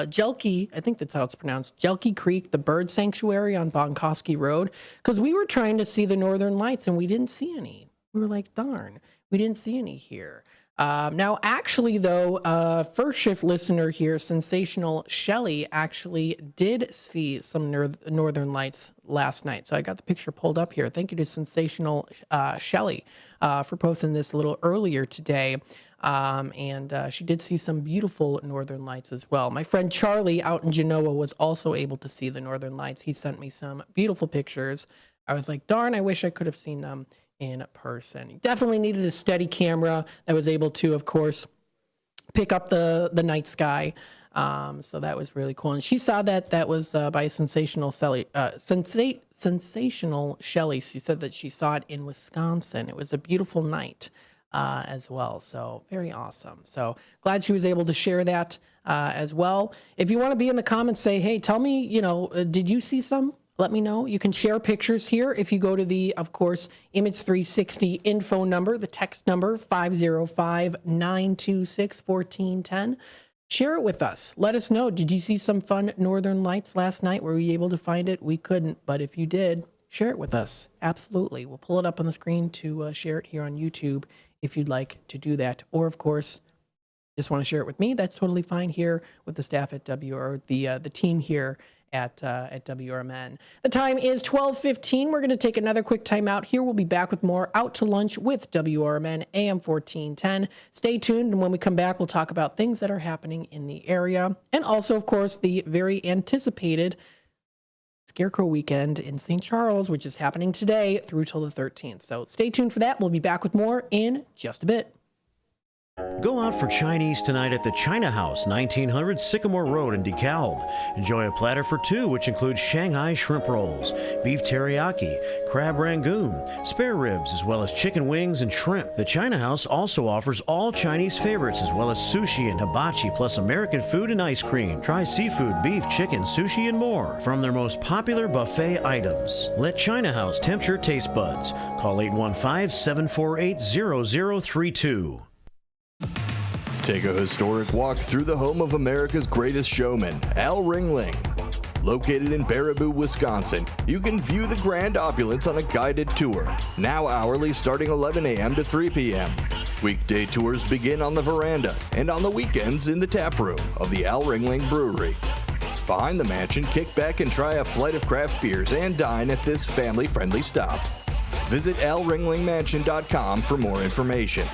Jelke, I think that's how it's pronounced, Jelke Creek, the bird sanctuary on Bonkoski Road, because we were trying to see the northern lights and we didn't see any. We were like, darn, we didn't see any here. Now, actually, though, first shift listener here, Sensational Shelly, actually did see some northern lights last night. So I got the picture pulled up here. Thank you to Sensational Shelly for posting this a little earlier today. And she did see some beautiful northern lights as well. My friend Charlie out in Genoa was also able to see the northern lights. He sent me some beautiful pictures. I was like, darn, I wish I could have seen them in person. He definitely needed a steady camera that was able to, of course, pick up the night sky. So that was really cool. And she saw that was by Sensational Shelly. Sensational Shelly. She said that she saw it in Wisconsin. It was a beautiful night as well. So very awesome. So glad she was able to share that as well. If you want to be in the comments, say, hey, tell me, did you see some? Let me know. You can share pictures here if you go to the, of course, Image 360 info number, the text number 505-926-1410. Share it with us. Let us know. Did you see some fun northern lights last night? Were you able to find it? We couldn't, but if you did, share it with us. Absolutely. We'll pull it up on the screen to share it here on YouTube if you'd like to do that. Or, of course, just want to share it with me. That's totally fine here with the staff at the team here at WRMN. The time is 12:15. We're going to take another quick time out here. We'll be back with more Out to Lunch with WRMN AM 1410. Stay tuned, and when we come back, we'll talk about things that are happening in the area, and also, of course, the very anticipated Scarecrow Weekend in St. Charles, which is happening today through till the 13th. So stay tuned for that. We'll be back with more in just a bit. Go out for Chinese tonight at the China House, 1900 Sycamore Road in DeKalb. Enjoy a platter for two, which includes Shanghai shrimp rolls, beef teriyaki, crab rangoon, spare ribs, as well as chicken wings and shrimp. The China House also offers all Chinese favorites, as well as sushi and hibachi, plus American food and ice cream. Try seafood, beef, chicken, sushi, and more from their most popular buffet items. Let China House tempt your taste buds. Call 815-748-0032. Take a historic walk through the home of America's greatest showman, Al Ringling. Located in Baraboo, Wisconsin, you can view the grand opulence on a guided tour, now hourly starting 11 a.m. to 3 p.m. Weekday tours begin on the veranda and on the weekends in the tap room of the Al Ringling Brewery. Behind the mansion, kick back and try a flight of craft beers and dine at this family-friendly stop. Visit alringlingmansion.com for more information.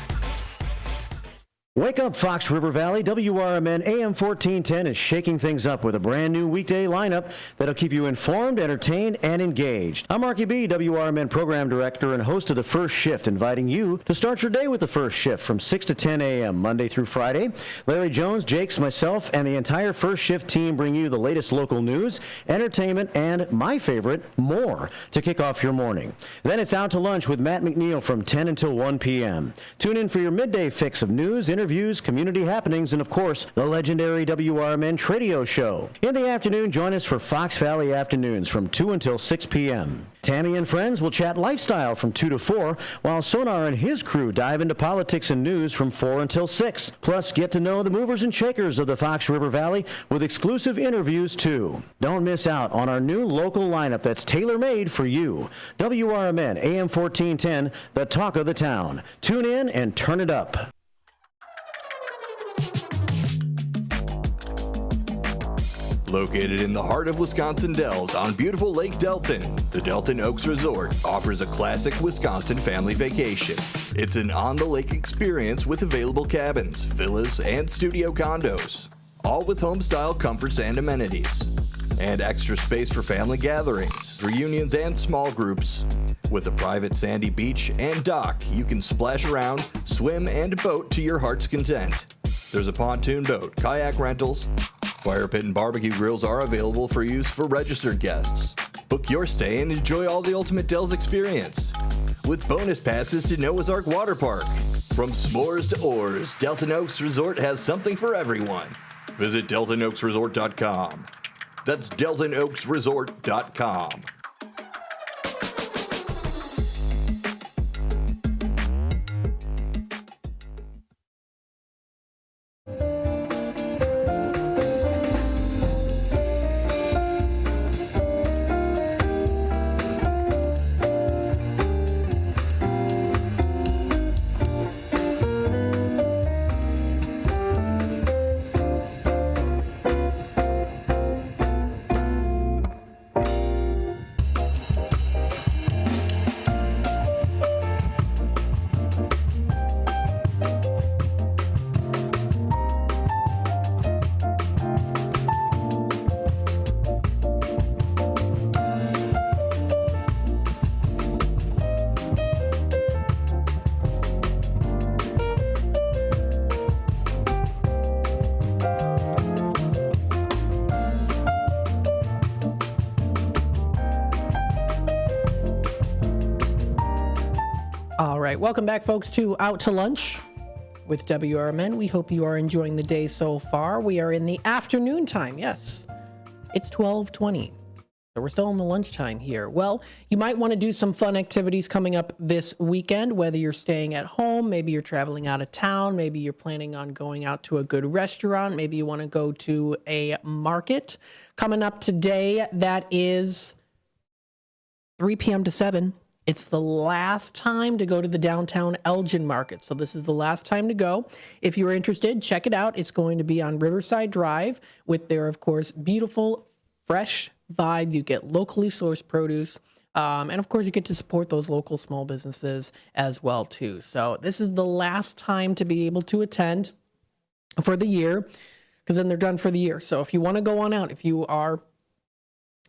Wake up, Fox River Valley. WRMN AM 1410 is shaking things up with a brand new weekday lineup that'll keep you informed, entertained, and engaged. I'm Marky B, WRMN Program Director and host of The First Shift, inviting you to start your day with The First Shift from 6 to 10 a.m. Monday through Friday. Larry Jones, Jakes, myself, and the entire First Shift team bring you the latest local news, entertainment, and, my favorite, more to kick off your morning. Then it's out to lunch with Matt McNeil from 10 until 1 p.m. Tune in for your midday fix of news, interviews, community happenings, and of course, the legendary WRMN Tradio Show. In the afternoon, join us for Fox Valley Afternoons from 2 until 6 p.m. Tammy and friends will chat lifestyle from 2 to 4, while Sonar and his crew dive into politics and news from 4 until 6. Plus, get to know the movers and shakers of the Fox River Valley with exclusive interviews, too. Don't miss out on our new local lineup that's tailor-made for you. WRMN AM 1410, the talk of the town. Tune in and turn it up. Located in the heart of Wisconsin Dells on beautiful Lake Delton, the Delton Oaks Resort offers a classic Wisconsin family vacation. It's an on-the-lake experience with available cabins, villas, and studio condos, all with home-style comforts and amenities. And extra space for family gatherings, reunions, and small groups. With a private sandy beach and dock, you can splash around, swim, and boat to your heart's content. There's a pontoon boat, kayak rentals, fire pit and barbecue grills are available for use for registered guests. Book your stay and enjoy all the ultimate Dells experience, with bonus passes to Noah's Ark Water Park. From s'mores to oars, Delton Oaks Resort has something for everyone. Visit DeltonOaksResort.com. That's DeltonOaksResort.com. All right, welcome back, folks, to Out to Lunch with WRMN. We hope you are enjoying the day so far. We are in the afternoon time. Yes, it's 12:20. So we're still in the lunchtime here. Well, you might want to do some fun activities coming up this weekend, whether you're staying at home, maybe you're traveling out of town, maybe you're planning on going out to a good restaurant, maybe you want to go to a market. Coming up today, that is 3 p.m. to 7. It's the last time to go to the downtown Elgin Market. So this is the last time to go. If you're interested, check it out. It's going to be on Riverside Drive with their, of course, beautiful, fresh vibe. You get locally sourced produce. And of course, you get to support those local small businesses as well, too. So this is the last time to be able to attend for the year, because then they're done for the year. So if you want to go on out, if you are,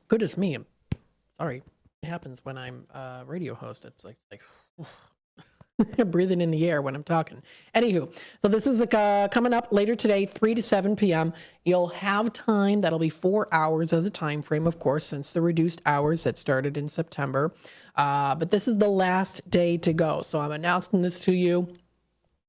goodness me, I'm sorry. It happens when I'm a radio host. It's like breathing in the air when I'm talking. Anywho, so this is coming up later today, 3 to 7 p.m. You'll have time. That'll be 4 hours as a time frame, of course, since the reduced hours that started in September. But this is the last day to go. So I'm announcing this to you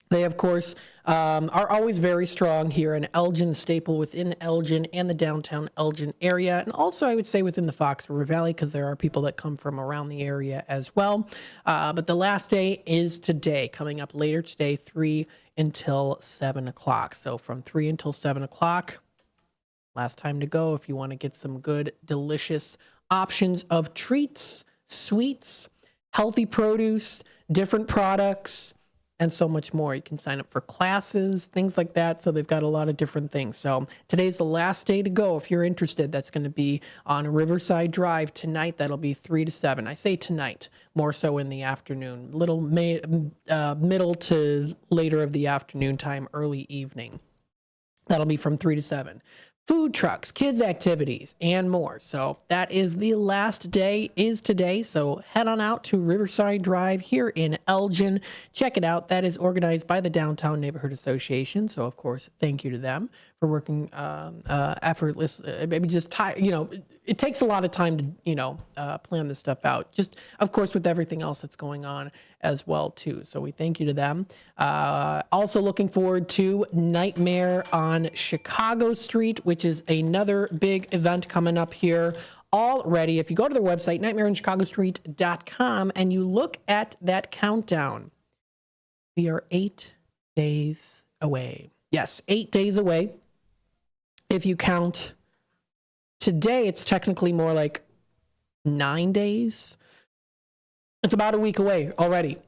They, of course, are always very strong here in Elgin, staple within Elgin and the downtown Elgin area. And also, I would say within the Fox River Valley, because there are people that come from around the area as well. But the last day is today, coming up later today, 3 until 7 o'clock. So from 3 until 7 o'clock, last time to go if you want to get some good, delicious options of treats, sweets, healthy produce, different products, and so much more. You can sign up for classes, things like that. So they've got a lot of different things. So today's the last day to go. If you're interested, that's going to be on Riverside Drive tonight. That'll be 3 to 7. I say tonight, more so in the afternoon, middle to later of the afternoon time, early evening. That'll be from 3 to 7. Food trucks, kids activities, and more. So that is the last day is today. So head on out to Riverside Drive here in Elgin. Check it out. That is organized by the Downtown Neighborhood Association. So, of course, thank you to them for working effortless. Maybe just it takes a lot of time to, plan this stuff out. Just, of course, with everything else that's going on as well, too. So we thank you to them. Also looking forward to Nightmare on Chicago Street, which is another big event coming up here already. If you go to their website, nightmareonchicagostreet.com, and you look at that countdown, we are 8 days away. Yes, 8 days away. If you count today, it's technically more like 9 days. It's about a week away already.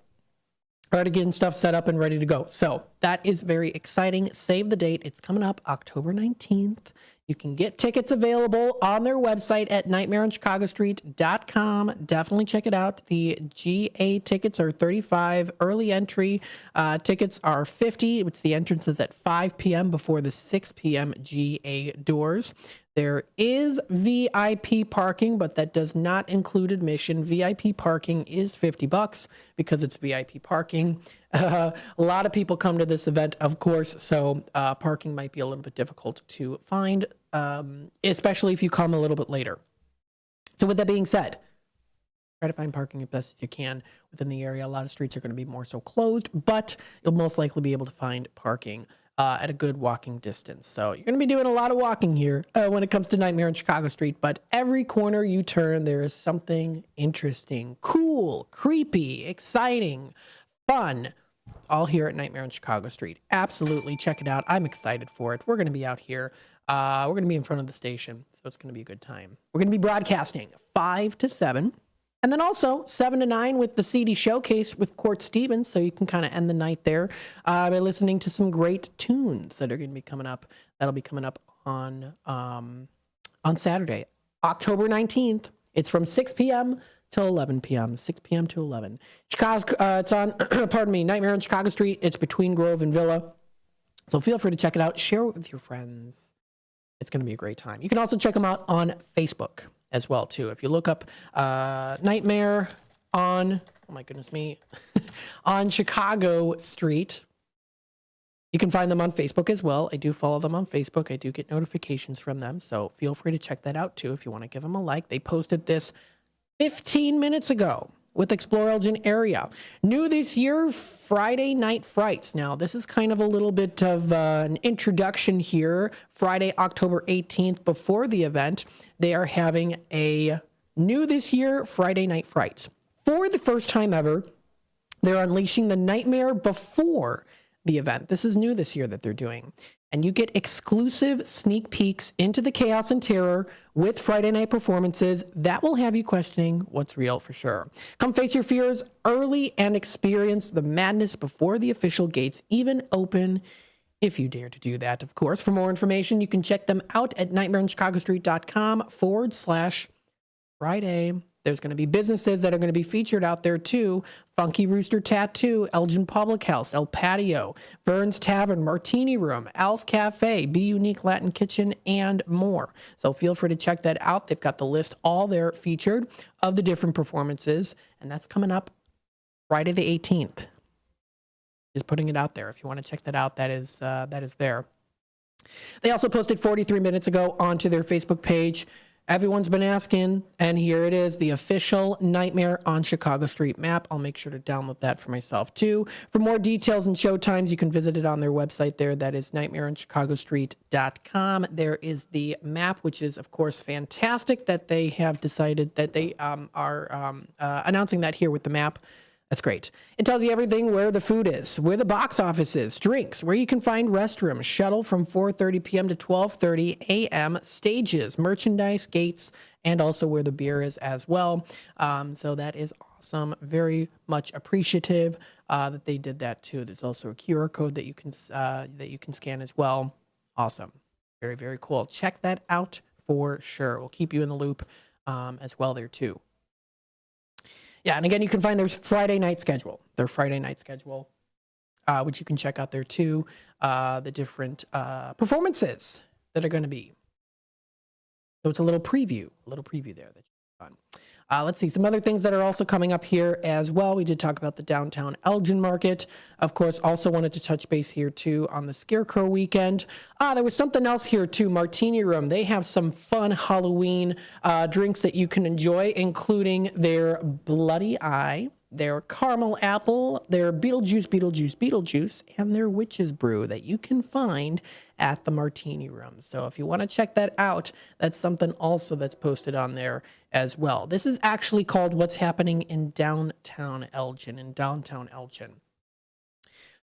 Already getting stuff set up and ready to go. So that is very exciting. Save the date. It's coming up October 19th. You can get tickets available on their website at nightmareonchicagostreet.com. Definitely check it out. The GA tickets are $35. Early entry tickets are $50. It's the entrance is at 5 p.m. before the 6 p.m. GA doors. There is VIP parking, but that does not include admission. VIP parking is $50 because it's VIP parking. A lot of people come to this event, of course, so parking might be a little bit difficult to find, especially if you come a little bit later. So with that being said, try to find parking as best as you can within the area. A lot of streets are going to be more so closed, but you'll most likely be able to find parking at a good walking distance. So you're going to be doing a lot of walking here when it comes to Nightmare on Chicago Street, but every corner you turn, there is something interesting, cool, creepy, exciting, fun, all here at Nightmare on Chicago Street. Absolutely. Check it out. I'm excited for it. We're going to be out here. We're going to be in front of the station, so it's going to be a good time. We're going to be broadcasting 5 to 7. And then also 7 to 9 with the CD Showcase with Court Stevens, so you can kind of end the night there by listening to some great tunes that are going to be coming up. That'll be coming up on Saturday, October 19th. It's from 6 p.m. till 11 p.m. 6 p.m. to 11. Chicago. It's on. Pardon me. Nightmare on Chicago Street. It's between Grove and Villa. So feel free to check it out. Share it with your friends. It's going to be a great time. You can also check them out on Facebook as well, too. If you look up Nightmare on, oh my goodness me, on Chicago Street, you can find them on Facebook as well. I do follow them on Facebook. I do get notifications from them, so feel free to check that out, too, if you want to give them a like. They posted this 15 minutes ago with Explore Elgin Area. New this year, Friday Night Frights. Now, this is kind of a little bit of an introduction here. Friday, October 18th, before the event, they are having a new this year Friday Night Frights. For the first time ever, they're unleashing the nightmare before the event. This is new this year that they're doing. And you get exclusive sneak peeks into the chaos and terror with Friday night performances that will have you questioning what's real for sure. Come face your fears early and experience the madness before the official gates even open, if you dare to do that, of course. For more information, you can check them out at nightmareonchicagostreet.com/Friday. There's going to be businesses that are going to be featured out there too. Funky Rooster Tattoo, Elgin Public House, El Patio, Vern's Tavern, Martini Room, Al's Cafe, Be Unique Latin Kitchen, and more. So feel free to check that out. They've got the list all there featured of the different performances, and that's coming up Friday the 18th. Just putting it out there. If you want to check that out, that is there. They also posted 43 minutes ago onto their Facebook page Everyone's been asking, and here it is, the official Nightmare on Chicago Street map. I'll make sure to download that for myself, too. For more details and show times, you can visit it on their website there. That is nightmareonchicagostreet.com. There is the map, which is, of course, fantastic that they have decided that they are announcing that here with the map. That's great. It tells you everything, where the food is, where the box office is, drinks, where you can find restrooms, shuttle from 4:30 p.m. to 12:30 a.m., stages, merchandise, gates, and also where the beer is as well. So that is awesome. Very much appreciative that they did that too. There's also a QR code that you can scan as well. Awesome. Very, very cool. Check that out for sure. We'll keep you in the loop as well there too. Yeah, and again, you can find their Friday night schedule, which you can check out there too, the different performances that are going to be. So it's a little preview there that's fun. Let's see, some other things that are also coming up here as well. We did talk about the downtown Elgin Market. Of course, also wanted to touch base here too on the Scarecrow weekend. There was something else here too, Martini Room. They have some fun Halloween drinks that you can enjoy, including their Bloody Eye, their Caramel Apple, their Beetlejuice, and their Witch's Brew that you can find at the Martini Room. So if you want to check that out, that's something also that's posted on there as well. This is actually called What's Happening in Downtown Elgin,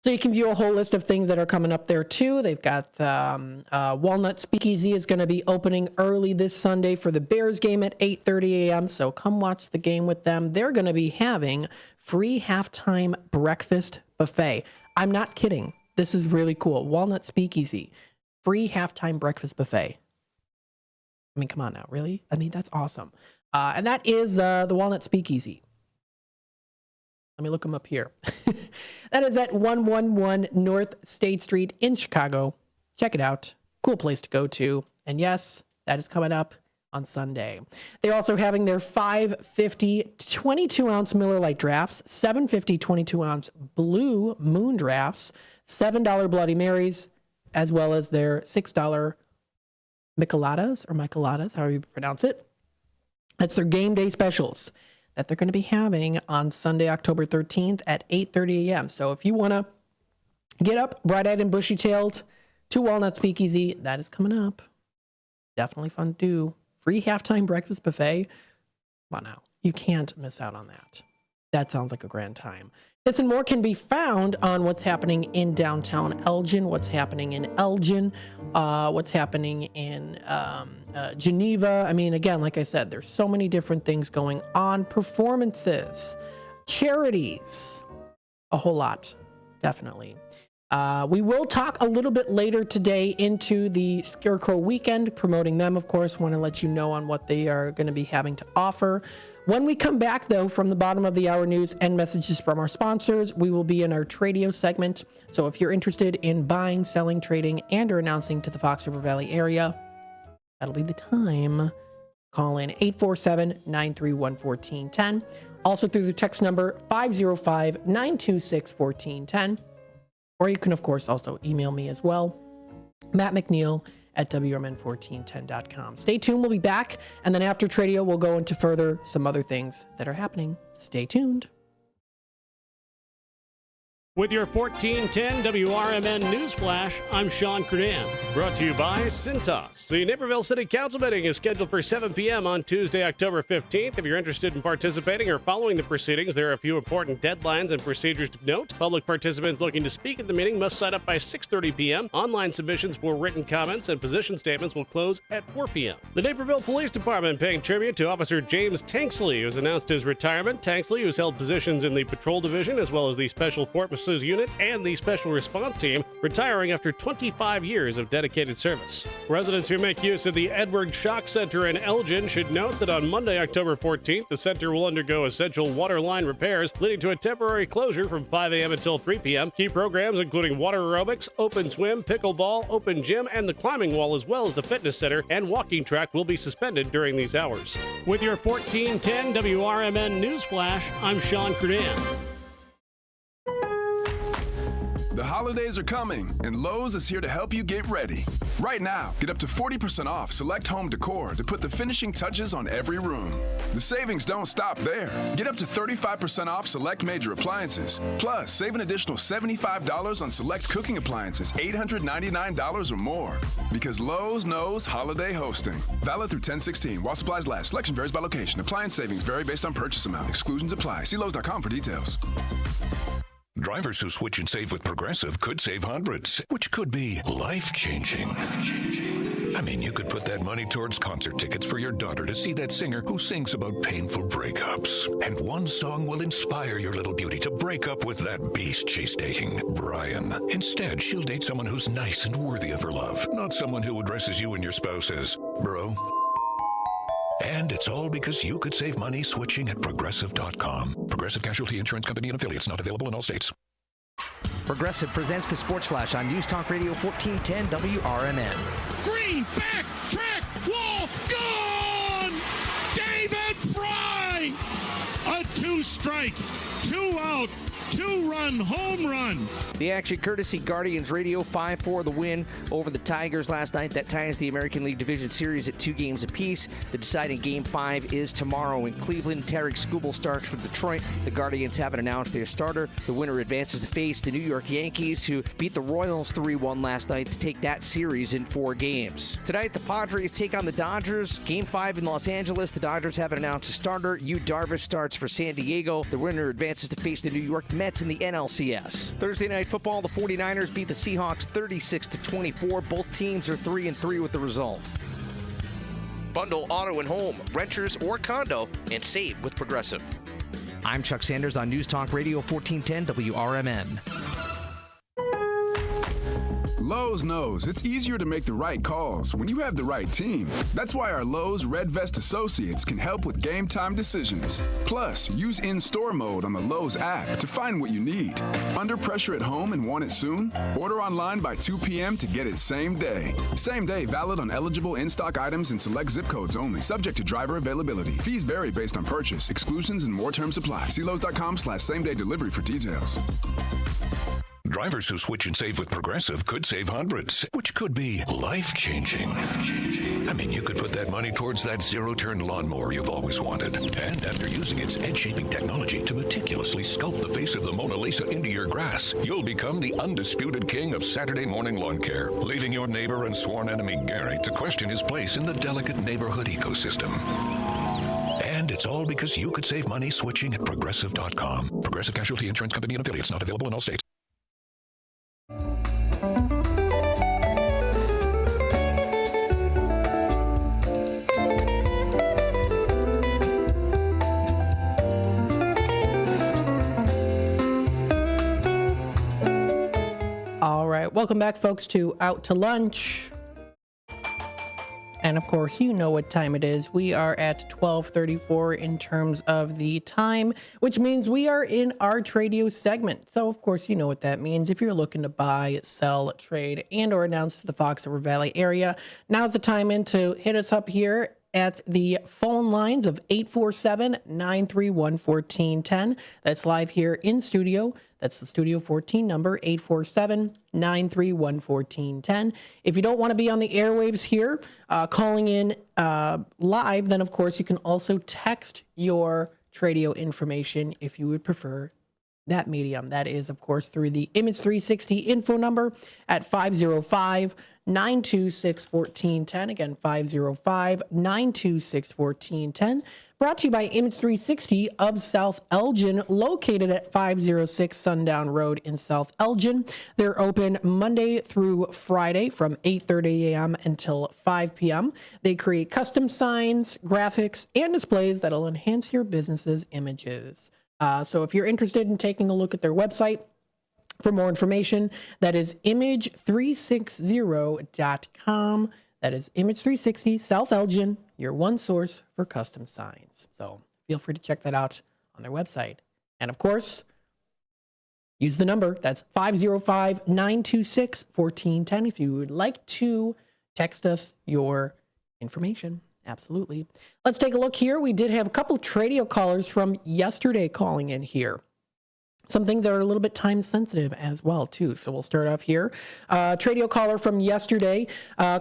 So you can view a whole list of things that are coming up there too. They've got Walnut Speakeasy is going to be opening early this Sunday for the Bears game at 8:30 a.m. So come watch the game with them. They're going to be having free halftime breakfast buffet. I'm not kidding. This is really cool. Walnut Speakeasy, free halftime breakfast buffet. I mean, come on now, really? I mean, that's awesome. And that is the Walnut Speakeasy. Let me look them up here. That is at 111 North State Street in Chicago. Check it out. Cool place to go to. And yes, that is coming up on Sunday. They're also having their 550 22-ounce Miller Lite drafts, 750 22-ounce Blue Moon drafts, $7 Bloody Marys, as well as their $6 Micheladas, however you pronounce it. That's their game day specials that they're going to be having on Sunday, October 13th at 8:30 a.m. So if you want to get up bright-eyed and bushy-tailed to Walnut Speakeasy, that is coming up. Definitely fun to do. Free halftime breakfast buffet. Come on now. You can't miss out on that. That sounds like a grand time. This and more can be found on what's happening in downtown Elgin, what's happening in Elgin, what's happening in Geneva. I mean, again, like I said, there's so many different things going on. Performances, charities, a whole lot, definitely. We will talk a little bit later today into the Scarecrow weekend, promoting them, of course. Want to let you know on what they are going to be having to offer. When we come back, though, from the bottom of the hour news and messages from our sponsors, we will be in our Tradio segment. So if you're interested in buying, selling, trading, and or announcing to the Fox River Valley area, that'll be the time. Call in 847-931-1410. Also through the text number 505-926-1410. Or you can, of course, also email me as well, Matt McNeil at WRMN1410.com. Stay tuned. We'll be back. And then after Tradio, we'll go into further some other things that are happening. Stay tuned. With your 1410 WRMN News Flash, I'm Sean Credan. Brought to you by Cintas. The Naperville City Council meeting is scheduled for 7 p.m. on Tuesday, October 15th. If you're interested in participating or following the proceedings, there are a few important deadlines and procedures to note. Public participants looking to speak at the meeting must sign up by 6:30 p.m. Online submissions for written comments and position statements will close at 4 p.m. The Naperville Police Department paying tribute to Officer James Tanksley, who's announced his retirement. Tanksley, who's held positions in the Patrol Division as well as the Special Forces Unit and the Special Response Team, retiring after 25 years of dedicated service. Residents who make use of the Edward Shock Center in Elgin should note that on Monday, October 14th, the center will undergo essential water line repairs, leading to a temporary closure from 5 a.m. until 3 p.m. Key programs including water aerobics, open swim, pickleball, open gym, and the climbing wall, as well as the fitness center and walking track, will be suspended during these hours. With your 1410 WRMN News Flash, I'm Sean Credan. The Holidays are coming, and Lowe's is here to help you get ready. Right now, get up to 40% off select home decor to put the finishing touches on every room. The savings don't stop there. Get up to 35% off select major appliances. Plus, save an additional $75 on select cooking appliances, $899 or more. Because Lowe's knows holiday hosting. Valid through 10/16. While supplies last. Selection varies by location. Appliance savings vary based on purchase amount. Exclusions apply. See Lowe's.com for details. Drivers who switch and save with Progressive could save hundreds, which could be life-changing. I mean, you could put that money towards concert tickets for your daughter to see that singer who sings about painful breakups. And one song will inspire your little beauty to break up with that beast she's dating, Brian. Instead, she'll date someone who's nice and worthy of her love, not someone who addresses you and your spouse as bro. And it's all because you could save money switching at Progressive.com. Progressive Casualty Insurance Company and Affiliates, not available in all states. Progressive presents the Sports Flash on News Talk Radio 1410 WRMN. Green, back, track, wall, gone! David Fry! A two-strike, two-out, two-run home run. The action courtesy Guardians Radio, 5-4 the win over the Tigers last night. That ties the American League Division Series at 2 games apiece. The deciding Game 5 is tomorrow in Cleveland. Tarek Skubal starts for Detroit. The Guardians haven't announced their starter. The winner advances to face the New York Yankees, who beat the Royals 3-1 last night to take that series in 4 games. Tonight, the Padres take on the Dodgers. Game 5 in Los Angeles. The Dodgers haven't announced a starter. Yu Darvish starts for San Diego. The winner advances to face the New York Mets in the NLCS. Thursday Night Football, the 49ers beat the Seahawks 36-24. Both teams are 3-3 with the result. Bundle auto and home, renters or condo, and save with Progressive. I'm Chuck Sanders on News Talk Radio 1410 WRMN. Lowe's knows it's easier to make the right calls when you have the right team. That's why our Lowe's Red Vest associates can help with game time decisions. Plus, use in-store mode on the Lowe's app to find what you need. Under pressure at home and want it soon? Order online by 2 p.m. to get it same day. Same day valid on eligible in-stock items and select zip codes only. Subject to driver availability. Fees vary based on purchase. Exclusions and more terms apply. See Lowe's.com/same-day delivery for details. Drivers who switch and save with Progressive could save hundreds, which could be life-changing. I mean, you could put that money towards that zero-turn lawnmower you've always wanted. And after using its edge-shaping technology to meticulously sculpt the face of the Mona Lisa into your grass, you'll become the undisputed king of Saturday morning lawn care, leaving your neighbor and sworn enemy Gary to question his place in the delicate neighborhood ecosystem. And it's all because you could save money switching at Progressive.com. Progressive Casualty Insurance Company and Affiliates, not available in all states. All right, welcome back, folks, to Out to Lunch. And of course, you know what time it is. We are at 12:34 in terms of the time, which means we are in our Tradio segment. So, of course, you know what that means. If you're looking to buy, sell, trade, and or announce to the Fox River Valley area, now's the time in to hit us up here at the phone lines of 847-931-1410. That's live here in studio. That's the Studio 14 number, 847-931-1410. If you don't want to be on the airwaves here, calling in live, then, of course, you can also text your Tradio information if you would prefer that medium. That is, of course, through the Image 360 info number at 505-926-1410. Again, 505-926-1410. Brought to you by Image 360 of South Elgin, located at 506 Sundown Road in South Elgin. They're open Monday through Friday from 8:30 a.m. until 5 p.m. They create custom signs, graphics, and displays that'll enhance your business's images. So if you're interested in taking a look at their website for more information, that is image360.com. That is Image 360 South Elgin, your one source for custom signs. So feel free to check that out on their website. And of course, use the number. That's 505-926-1410 if you would like to text us your information. Absolutely. Let's take a look here. We did have a couple of Tradio callers from yesterday calling in here. some things that are a little bit time sensitive as well, too. So we'll start off here. Tradio caller from yesterday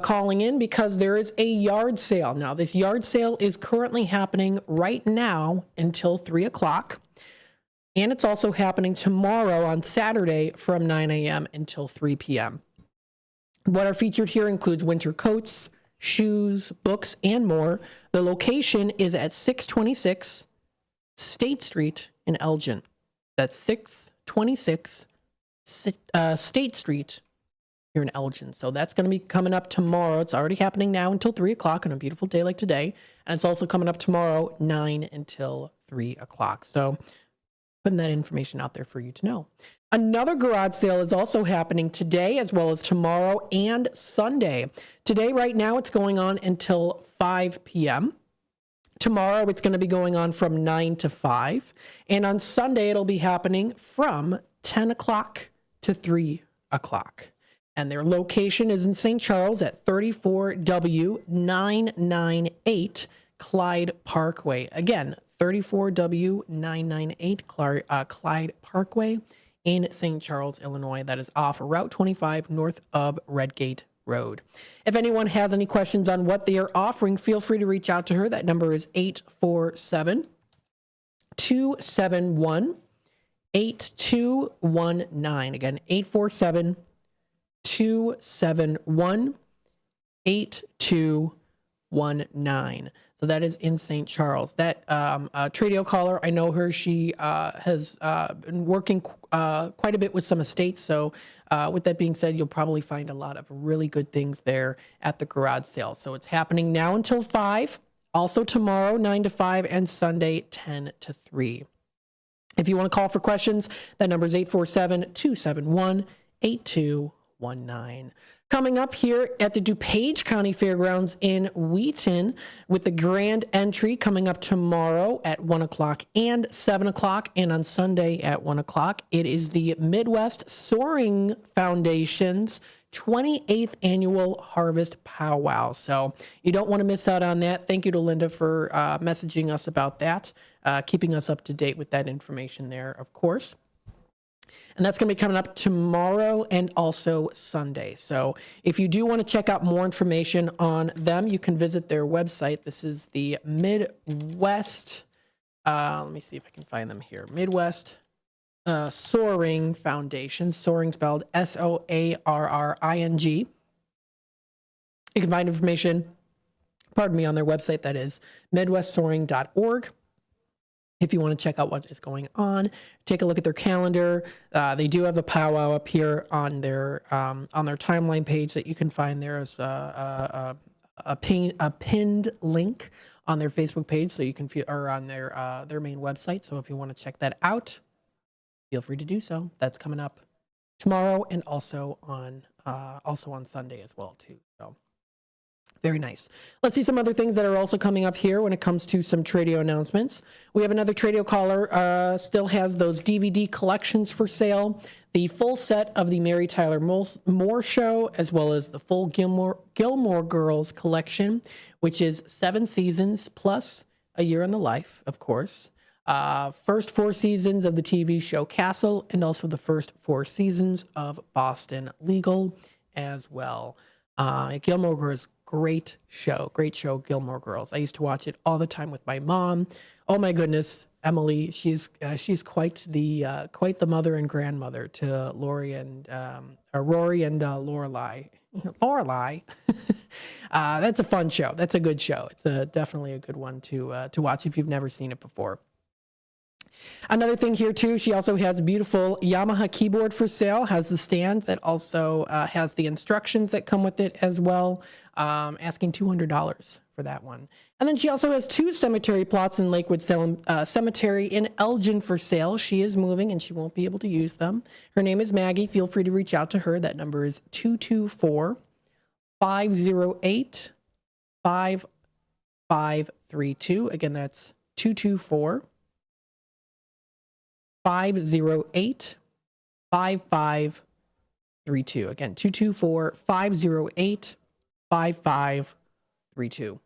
calling in because there is a yard sale. Now, this yard sale is currently happening right now until 3 o'clock. And it's also happening tomorrow on Saturday from 9 a.m. until 3 p.m. What are featured here includes winter coats, shoes, books, and more. The location is at 626 State Street in Elgin. That's 626 State Street here in Elgin. So that's going to be coming up tomorrow. It's already happening now until 3 o'clock on a beautiful day like today. And it's also coming up tomorrow, 9 until 3 o'clock. So putting that information out there for you to know. Another garage sale is also happening today as well as tomorrow and Sunday. Today, right now, it's going on until 5 p.m. Tomorrow, it's going to be going on from 9 to 5. And on Sunday, it'll be happening from 10 o'clock to 3 o'clock. And their location is in St. Charles at 34W998 Clyde Parkway. Again, 34W998 Clyde Parkway in St. Charles, Illinois. That is off Route 25 north of Redgate Road. If anyone has any questions on what they are offering, feel free to reach out to her. That number is 847-271-8219. Again, 847-271-8219. So that is in St. Charles. That Tradio caller, I know her. She has been working quite a bit with some estates. So with that being said, you'll probably find a lot of really good things there at the garage sale. So it's happening now until 5. Also tomorrow, 9 to 5, and Sunday, 10 to 3. If you want to call for questions, that number is 847-271-8219. Coming up here at the DuPage County Fairgrounds in Wheaton with the grand entry coming up tomorrow at 1 o'clock and 7 o'clock, and on Sunday at 1 o'clock. It is the Midwest Soaring Foundation's 28th annual Harvest Powwow. So you don't want to miss out on that. Thank you to Linda for messaging us about that, keeping us up to date with that information there, of course. And that's going to be coming up tomorrow and also Sunday. So if you do want to check out more information on them, you can visit their website. This is the Midwest, let me see if I can find them here. Midwest Soaring Foundation, Soaring spelled SOARRING. You can find information, on their website. That is midwestsoaring.org. If you want to check out what is going on, take a look at their calendar. They do have a powwow up here on their timeline page that you can find there as a pinned link on their Facebook page, so you can or on their main website. So if you want to check that out, feel free to do so. That's coming up tomorrow and also on Sunday as well too. So. Very nice. Let's see some other things that are also coming up here when it comes to some Tradio announcements. We have another Tradio caller, still has those DVD collections for sale. The full set of the Mary Tyler Moore Show, as well as the full Gilmore Girls collection, which is 7 seasons plus A Year in the Life, of course. First 4 seasons of the TV show Castle, and also the first 4 seasons of Boston Legal as well. Gilmore Girls, great show, Gilmore Girls. I used to watch it all the time with my mom. Oh my goodness, Emily, she's quite the mother and grandmother to Rory and Lorelai. Lorelai. That's a fun show. That's a good show. It's definitely a good one to watch if you've never seen it before. Another thing here too, she also has a beautiful Yamaha keyboard for sale, has the stand that also has the instructions that come with it as well, asking $200 for that one. And then she also has 2 cemetery plots in Lakewood Cemetery in Elgin for sale. She is moving and she won't be able to use them. Her name is Maggie. Feel free to reach out to her. That number is 224-508-5532. Again, that's 224-508-5532. Again, 224-508-5532.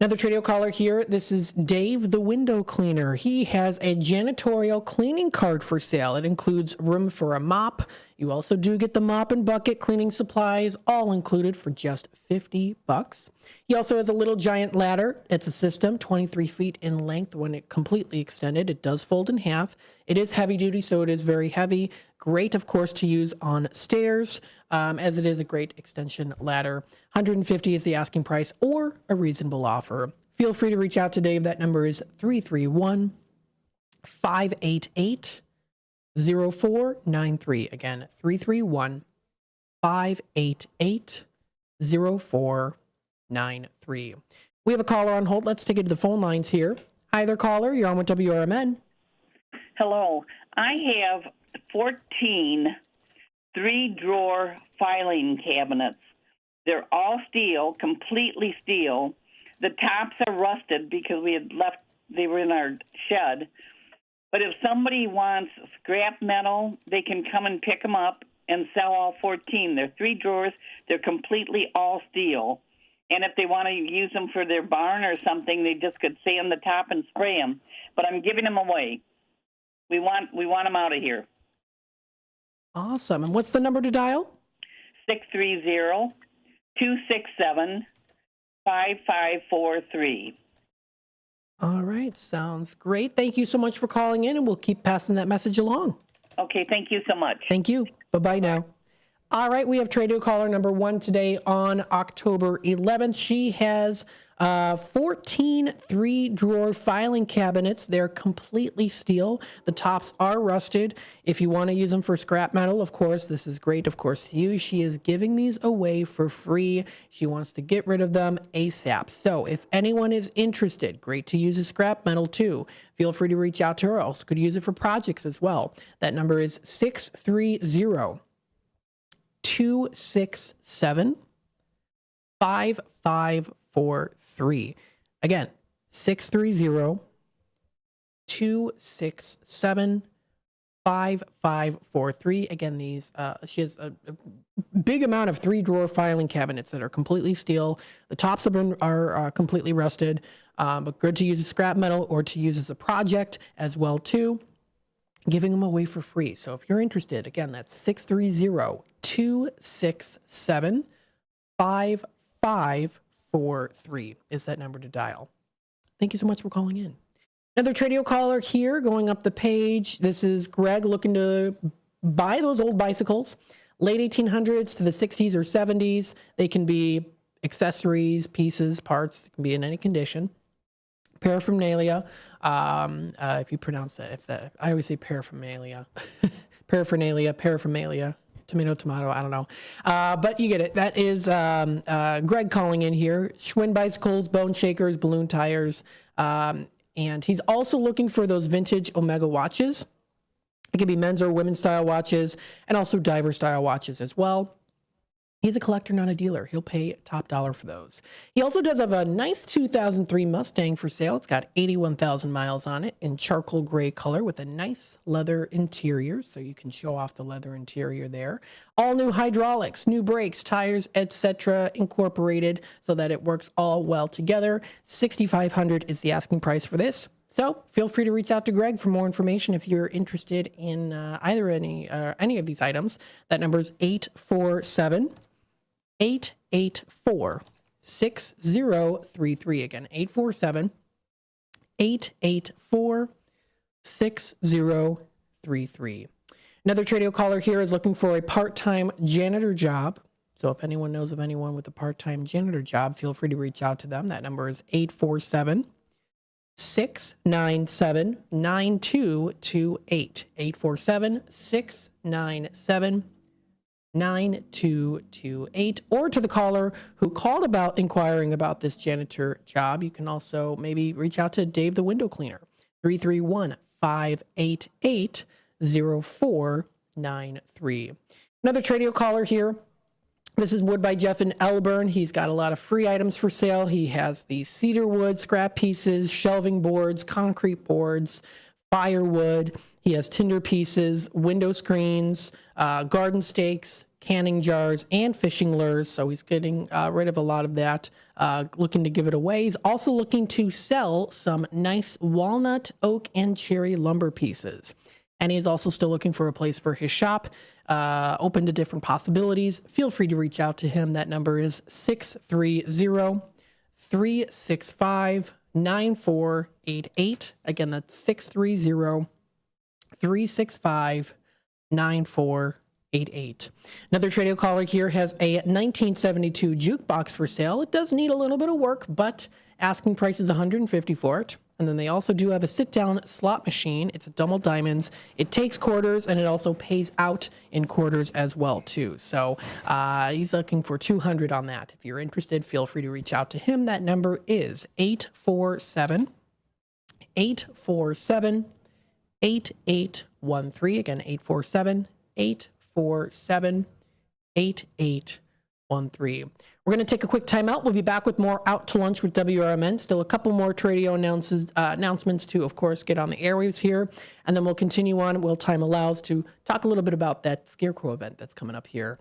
Another Tradio caller here. This is Dave the Window Cleaner. He has a janitorial cleaning cart for sale. It includes room for a mop. You also do get the mop and bucket cleaning supplies, all included for just $50. He also has a little giant ladder. It's a system, 23 feet in length. When it completely extended, it does fold in half. It is heavy duty, so it is very heavy. Great, of course, to use on stairs, as it is a great extension ladder. $150 is the asking price, or a reasonable offer. Feel free to reach out to Dave. That number is 331-588-0493. Again, 331-588-0493. We have a caller on hold. Let's take it to the phone lines here. Hi there, caller. You're on with WRMN. Hello. I have 14 three-drawer filing cabinets. They're all steel, completely steel. The tops are rusted because they were in our shed. But if somebody wants scrap metal, they can come and pick them up and sell all 14. They're 3 drawers. They're completely all steel. And if they want to use them for their barn or something, they just could sand the top and spray them. But I'm giving them away. We want them out of here. Awesome. And what's the number to dial? 630-267-5543. All right. Sounds great. Thank you so much for calling in, and we'll keep passing that message along. Okay. Thank you so much. Thank you. Bye-bye now. All right. We have Tradio caller number 1 today on October 11th. She has 14 three-drawer filing cabinets. They're completely steel. The tops are rusted. If you want to use them for scrap metal, of course, this is great, of course, to you. She is giving these away for free. She wants to get rid of them ASAP. So if anyone is interested, great to use as scrap metal too. Feel free to reach out to her. Also could use it for projects as well. That number is 630-267-5543. Again, 630-267-5543. Again, these she has a big amount of three-drawer filing cabinets that are completely steel. The tops are completely rusted, but good to use as scrap metal or to use as a project as well too. Giving them away for free. So if you're interested, again, that's 630-267-5543 is that number to dial. Thank you so much for calling in. Another Tradio caller here going up the page. This is Greg looking to buy those old bicycles, late 1800s to the 60s or 70s. They can be accessories, pieces, parts. It can be in any condition. Paraphernalia, if you pronounce that, I always say paraphernalia, paraphernalia, tomato, I don't know. But you get it. That is Greg calling in here. Schwinn bicycles, bone shakers, balloon tires. And he's also looking for those vintage Omega watches. It could be men's or women's style watches and also diver style watches as well. He's a collector, not a dealer. He'll pay top dollar for those. He also does have a nice 2003 Mustang for sale. It's got 81,000 miles on it in charcoal gray color with a nice leather interior, so you can show off the leather interior there. All new hydraulics, new brakes, tires, etc. incorporated so that it works all well together. $6,500 is the asking price for this. So feel free to reach out to Greg for more information if you're interested in either any of these items. That number is 847-884-6033. Again, 847-884-6033. Another Tradio caller here is looking for a part-time janitor job. So if anyone knows of anyone with a part-time janitor job, feel free to reach out to them. That number is 847-697-9228. 847-697-9228. Or to the caller who called about inquiring about this janitor job, you can also maybe reach out to Dave the Window Cleaner. 331-588-0493. Another Tradio caller here. This is Wood by Jeff in Elburn. He's got a lot of free items for sale. He has the cedar wood, scrap pieces, shelving boards, concrete boards, firewood. He has tinder pieces, window screens, garden stakes, canning jars, and fishing lures. So he's getting rid of a lot of that looking to give it away. He's also looking to sell some nice walnut, oak, and cherry lumber pieces. And he's also still looking for a place for his shop, open to different possibilities. Feel free to reach out to him. That number is 630-365-9488. Again, that's 630-365-9488. Another Tradio caller here has a 1972 jukebox for sale. It does need a little bit of work, but asking price is $150 for it. And then they also do have a sit-down slot machine. It's a double diamonds. It takes quarters, and it also pays out in quarters as well, too. So he's looking for $200 on that. If you're interested, feel free to reach out to him. That number is 847-847-8813. Again, 847-847-8813. We're going to take a quick timeout. We'll be back with more Out to Lunch with WRMN. Still a couple more Tradio announcements to, of course, get on the airwaves here. And then we'll continue on, while time allows, to talk a little bit about that Scarecrow event that's coming up here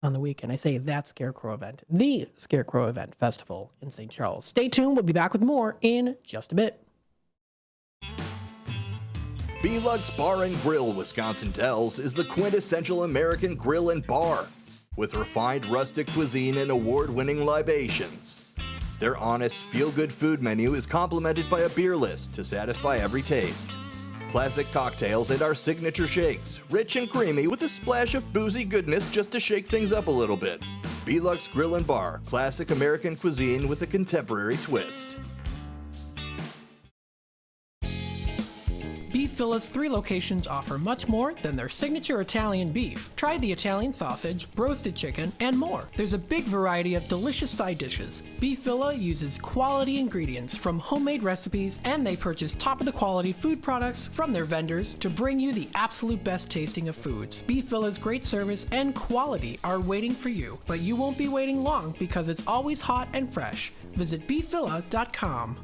on the weekend. I say that Scarecrow event, the Scarecrow Event Festival in St. Charles. Stay tuned. We'll be back with more in just a bit. B-Lux Bar and Grill Wisconsin Dells is the quintessential American grill and bar, with refined rustic cuisine and award-winning libations. Their honest, feel-good food menu is complemented by a beer list to satisfy every taste. Classic cocktails and our signature shakes, rich and creamy with a splash of boozy goodness just to shake things up a little bit. B-Lux Grill and Bar, classic American cuisine with a contemporary twist. Beef Villa's 3 locations offer much more than their signature Italian beef. Try the Italian sausage, roasted chicken, and more. There's a big variety of delicious side dishes. Beef Villa uses quality ingredients from homemade recipes, and they purchase top-of-the-quality food products from their vendors to bring you the absolute best tasting of foods. Beef Villa's great service and quality are waiting for you, but you won't be waiting long because it's always hot and fresh. Visit beefvilla.com.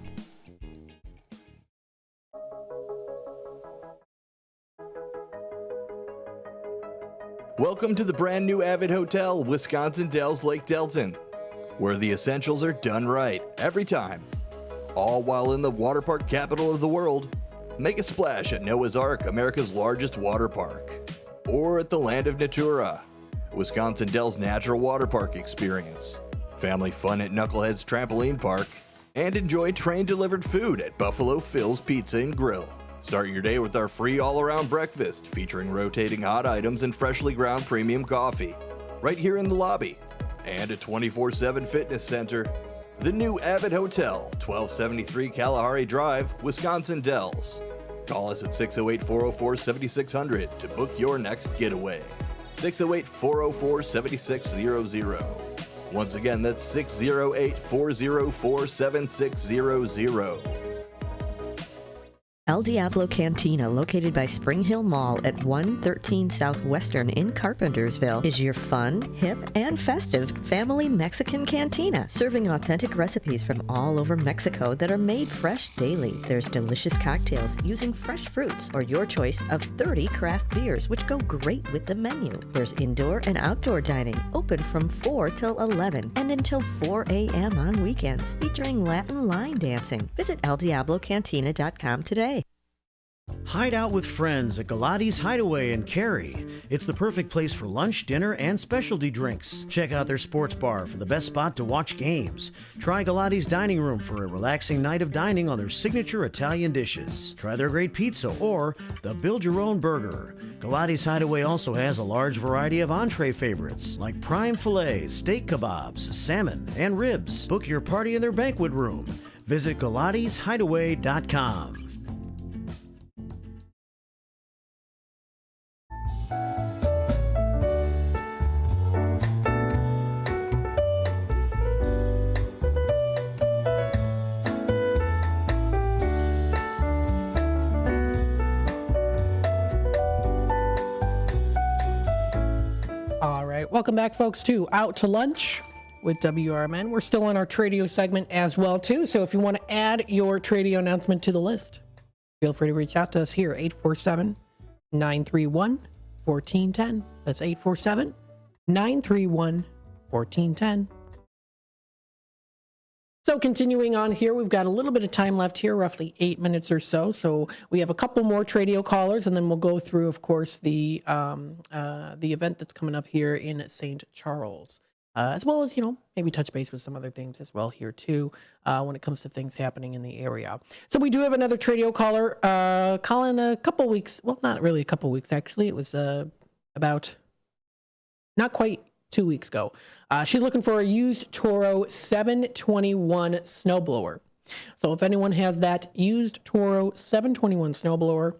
Welcome to the brand new Avid Hotel, Wisconsin Dells Lake Delton, where the essentials are done right every time. All while in the water park capital of the world. Make a splash at Noah's Ark, America's largest water park. Or at the Land of Natura, Wisconsin Dells Natural Water Park experience. Family fun at Knucklehead's Trampoline Park. And enjoy train-delivered food at Buffalo Phil's Pizza and Grill. Start your day with our free all-around breakfast featuring rotating hot items and freshly ground premium coffee right here in the lobby. And a 24/7 fitness center. The new Avid Hotel, 1273 Kalahari Drive, Wisconsin Dells. Call us at 608-404-7600 to book your next getaway. 608-404-7600. Once again, that's 608-404-7600. El Diablo Cantina, located by Spring Hill Mall at 113 Southwestern in Carpentersville, is your fun, hip, and festive family Mexican cantina, serving authentic recipes from all over Mexico that are made fresh daily. There's delicious cocktails using fresh fruits or your choice of 30 craft beers, which go great with the menu. There's indoor and outdoor dining, open from 4 till 11 and until 4 a.m. on weekends, featuring Latin line dancing. Visit eldiablocantina.com today. Hide out with friends at Galati's Hideaway in Cary. It's the perfect place for lunch, dinner, and specialty drinks. Check out their sports bar for the best spot to watch games. Try Galati's Dining Room for a relaxing night of dining on their signature Italian dishes. Try their great pizza or the Build Your Own Burger. Galati's Hideaway also has a large variety of entree favorites like prime fillets, steak kebabs, salmon, and ribs. Book your party in their banquet room. Visit GalatisHideaway.com. Welcome back, folks, to Out to Lunch with WRMN. We're still on our Tradio segment as well, too. So if you want to add your Tradio announcement to the list, feel free to reach out to us here, 847-931-1410. That's 847-931-1410. So continuing on here, we've got a little bit of time left here, roughly 8 minutes or so. So we have a couple more Tradio callers, and then we'll go through, of course, the event that's coming up here in St. Charles, as well as, maybe touch base with some other things as well here too, when it comes to things happening in the area. So we do have another Tradio caller calling a couple weeks. Well, not really a couple weeks, actually. It was about not quite 2 weeks ago. She's looking for a used Toro 721 snowblower. So if anyone has that used Toro 721 snowblower,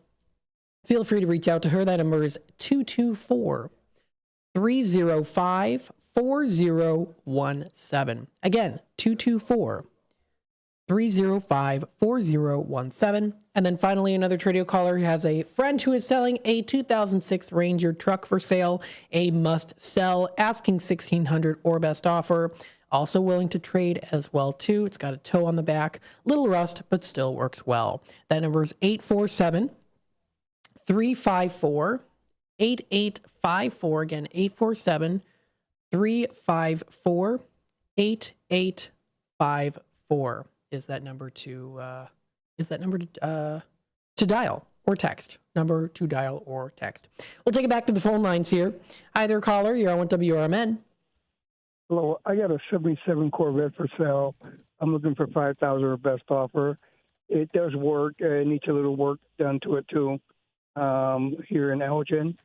feel free to reach out to her. That number is 224-305-4017. Again, 224-305-4017. And then finally, another Tradio caller who has a friend who is selling a 2006 Ranger truck for sale, a must sell, asking $1,600 or best offer. Also willing to trade as well too. It's got a toe on the back, little rust, but still works well. That number is 847-354-8854. Again, 847-354-8854 is that number to dial or text. Number to dial or text. We'll take it back to the phone lines here. Hi there, caller. You're on with WRMN. Hello. I got a 77 Corvette for sale. I'm looking for $5,000 or best offer. It does work. It needs a little work done to it too. Here in Elgin.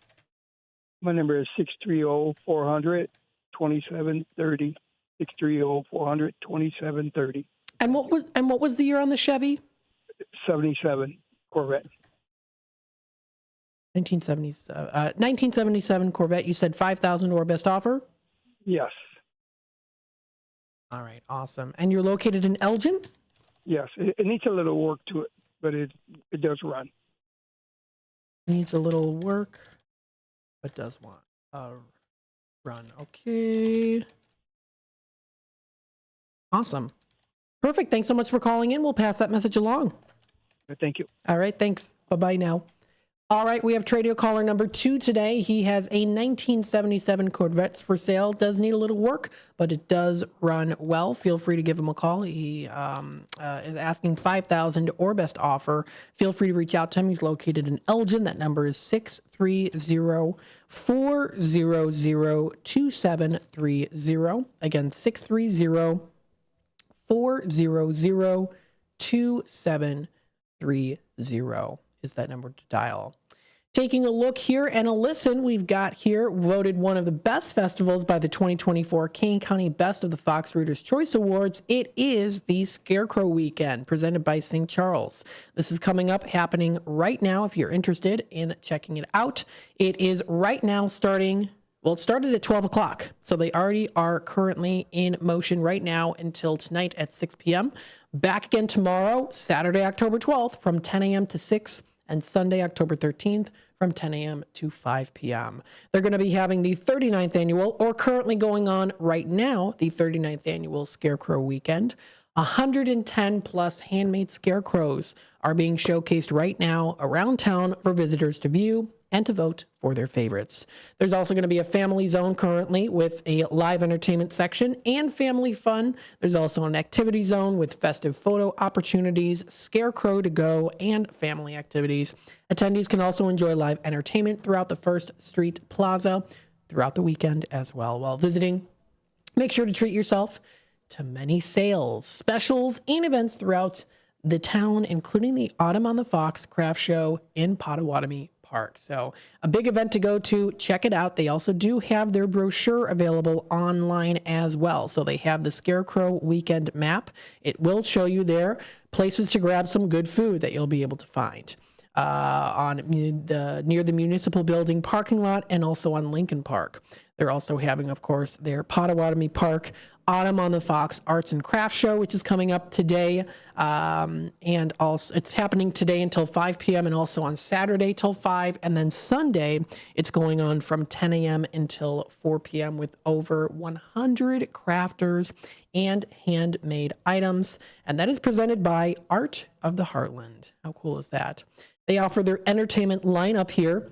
My number is 630-400-2730. 630-400-2730. And what was the year on the Chevy? 77 Corvette. 1977 Corvette. You said 5,000 or best offer? Yes. All right, awesome. And you're located in Elgin? Yes. It needs a little work to it, but it does run. Needs a little work, but does want run. Okay. Awesome. Perfect. Thanks so much for calling in. We'll pass that message along. Thank you. All right. Thanks. Bye-bye now. All right. We have Tradio caller number 2 today. He has a 1977 Corvette for sale. Does need a little work, but it does run well. Feel free to give him a call. He is asking $5,000 or best offer. Feel free to reach out to him. He's located in Elgin. That number is 630-400-2730. Again, 630-400-2730 is that number to dial. Taking a look here and a listen, we've got here voted one of the best festivals by the 2024 Kane County Best of the Fox Readers' Choice Awards. It is the Scarecrow Weekend presented by St. Charles. This is coming up, happening right now if you're interested in checking it out. It is right now starting. Well, it started at 12 o'clock, so they already are currently in motion right now until tonight at 6 p.m. Back again tomorrow, Saturday, October 12th, from 10 a.m. to 6, and Sunday, October 13th, from 10 a.m. to 5 p.m. They're going to be having the 39th annual, or currently going on right now, the 39th annual Scarecrow Weekend. 110 plus handmade scarecrows are being showcased right now around town for visitors to view and to vote for their favorites. There's also going to be a family zone currently with a live entertainment section and family fun. There's also an activity zone with festive photo opportunities, scarecrow to go, and family activities. Attendees can also enjoy live entertainment throughout the First Street Plaza throughout the weekend as well. While visiting, make sure to treat yourself to many sales, specials, and events throughout the town, including the Autumn on the Fox craft show in Potawatomi Park. So a big event to go to. Check it out. They also do have their brochure available online as well. So they have the Scarecrow Weekend map. It will show you there places to grab some good food that you'll be able to find near the municipal building parking lot and also on Lincoln Park. They're also having, of course, their Potawatomi Park Autumn on the Fox Arts and Crafts Show, which is coming up today. And also it's happening today until 5 p.m. and also on Saturday till 5. And then Sunday, it's going on from 10 a.m. until 4 p.m. with over 100 crafters and handmade items. And that is presented by Art of the Heartland. How cool is that? They offer their entertainment lineup here.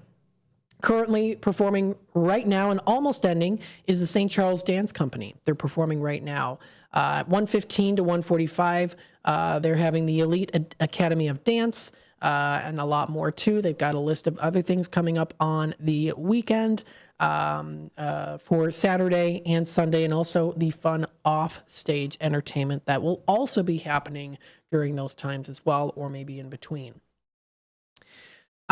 Currently performing right now and almost ending is the St. Charles Dance Company. They're performing right now. 1:15 to 1:45, they're having the Elite Academy of Dance and a lot more too. They've got a list of other things coming up on the weekend for Saturday and Sunday, and also the fun off-stage entertainment that will also be happening during those times as well, or maybe in between.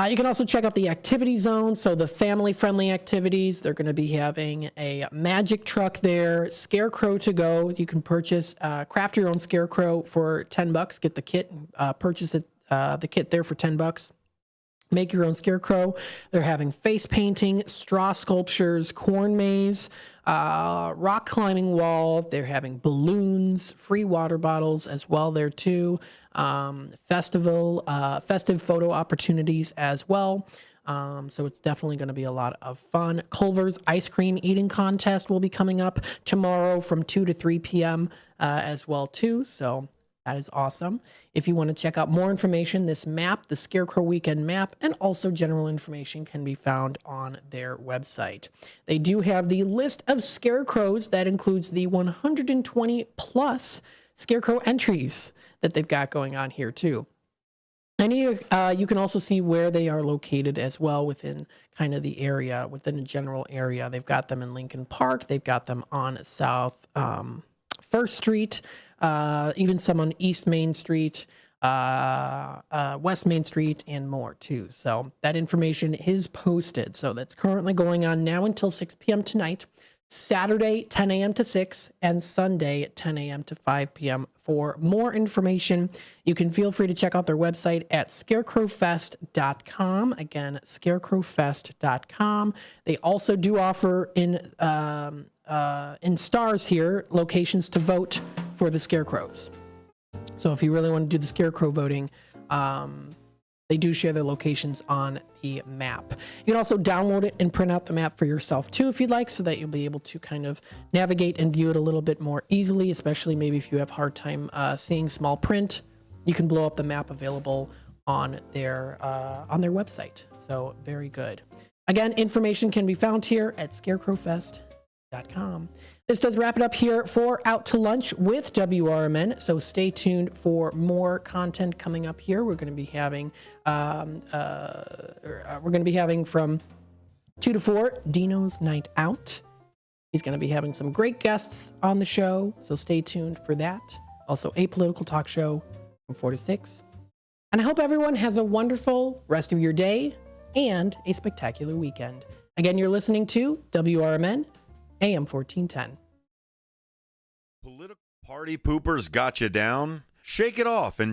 You can also check out the activity zone, so the family-friendly activities. They're going to be having a magic truck there, Scarecrow to go. You can purchase, craft your own Scarecrow for $10. Get the kit, purchase it, the kit there for $10. Make your own Scarecrow. They're having face painting, straw sculptures, corn maze, rock climbing wall. They're having balloons, free water bottles as well there too. Festive photo opportunities as well. So it's definitely going to be a lot of fun. Culver's ice cream eating contest will be coming up tomorrow from 2 to 3 p.m. As well too. So that is awesome. If you want to check out more information, this map, the Scarecrow Weekend map, and also general information can be found on their website. They do have the list of scarecrows that includes the 120 plus Scarecrow entries that they've got going on here too. And you can also see where they are located as well within kind of the area, within a general area. They've got them in Lincoln Park. They've got them on South 1st Street, even some on East Main Street, West Main Street, and more too. So that information is posted. So that's currently going on now until 6 p.m. tonight, Saturday 10 a.m. to 6, and Sunday 10 a.m. to 5 p.m. For more information, you can feel free to check out their website at scarecrowfest.com. Again, scarecrowfest.com. They also do offer in stars here locations to vote for the scarecrows. So if you really want to do the scarecrow voting, they do share their locations on the map. You can also download it and print out the map for yourself too if you'd like, so that you'll be able to kind of navigate and view it a little bit more easily, especially maybe if you have a hard time seeing small print. You can blow up the map available on their website. So very good. Again, information can be found here at scarecrowfest.com. This does wrap it up here for Out to Lunch with WRMN. So stay tuned for more content coming up here. We're going to be having from 2 to 4 Dino's Night Out. He's going to be having some great guests on the show, so stay tuned for that. Also, a political talk show from 4 to 6. And I hope everyone has a wonderful rest of your day and a spectacular weekend. Again, you're listening to WRMN AM 1410. Political party poopers got you down? Shake it off and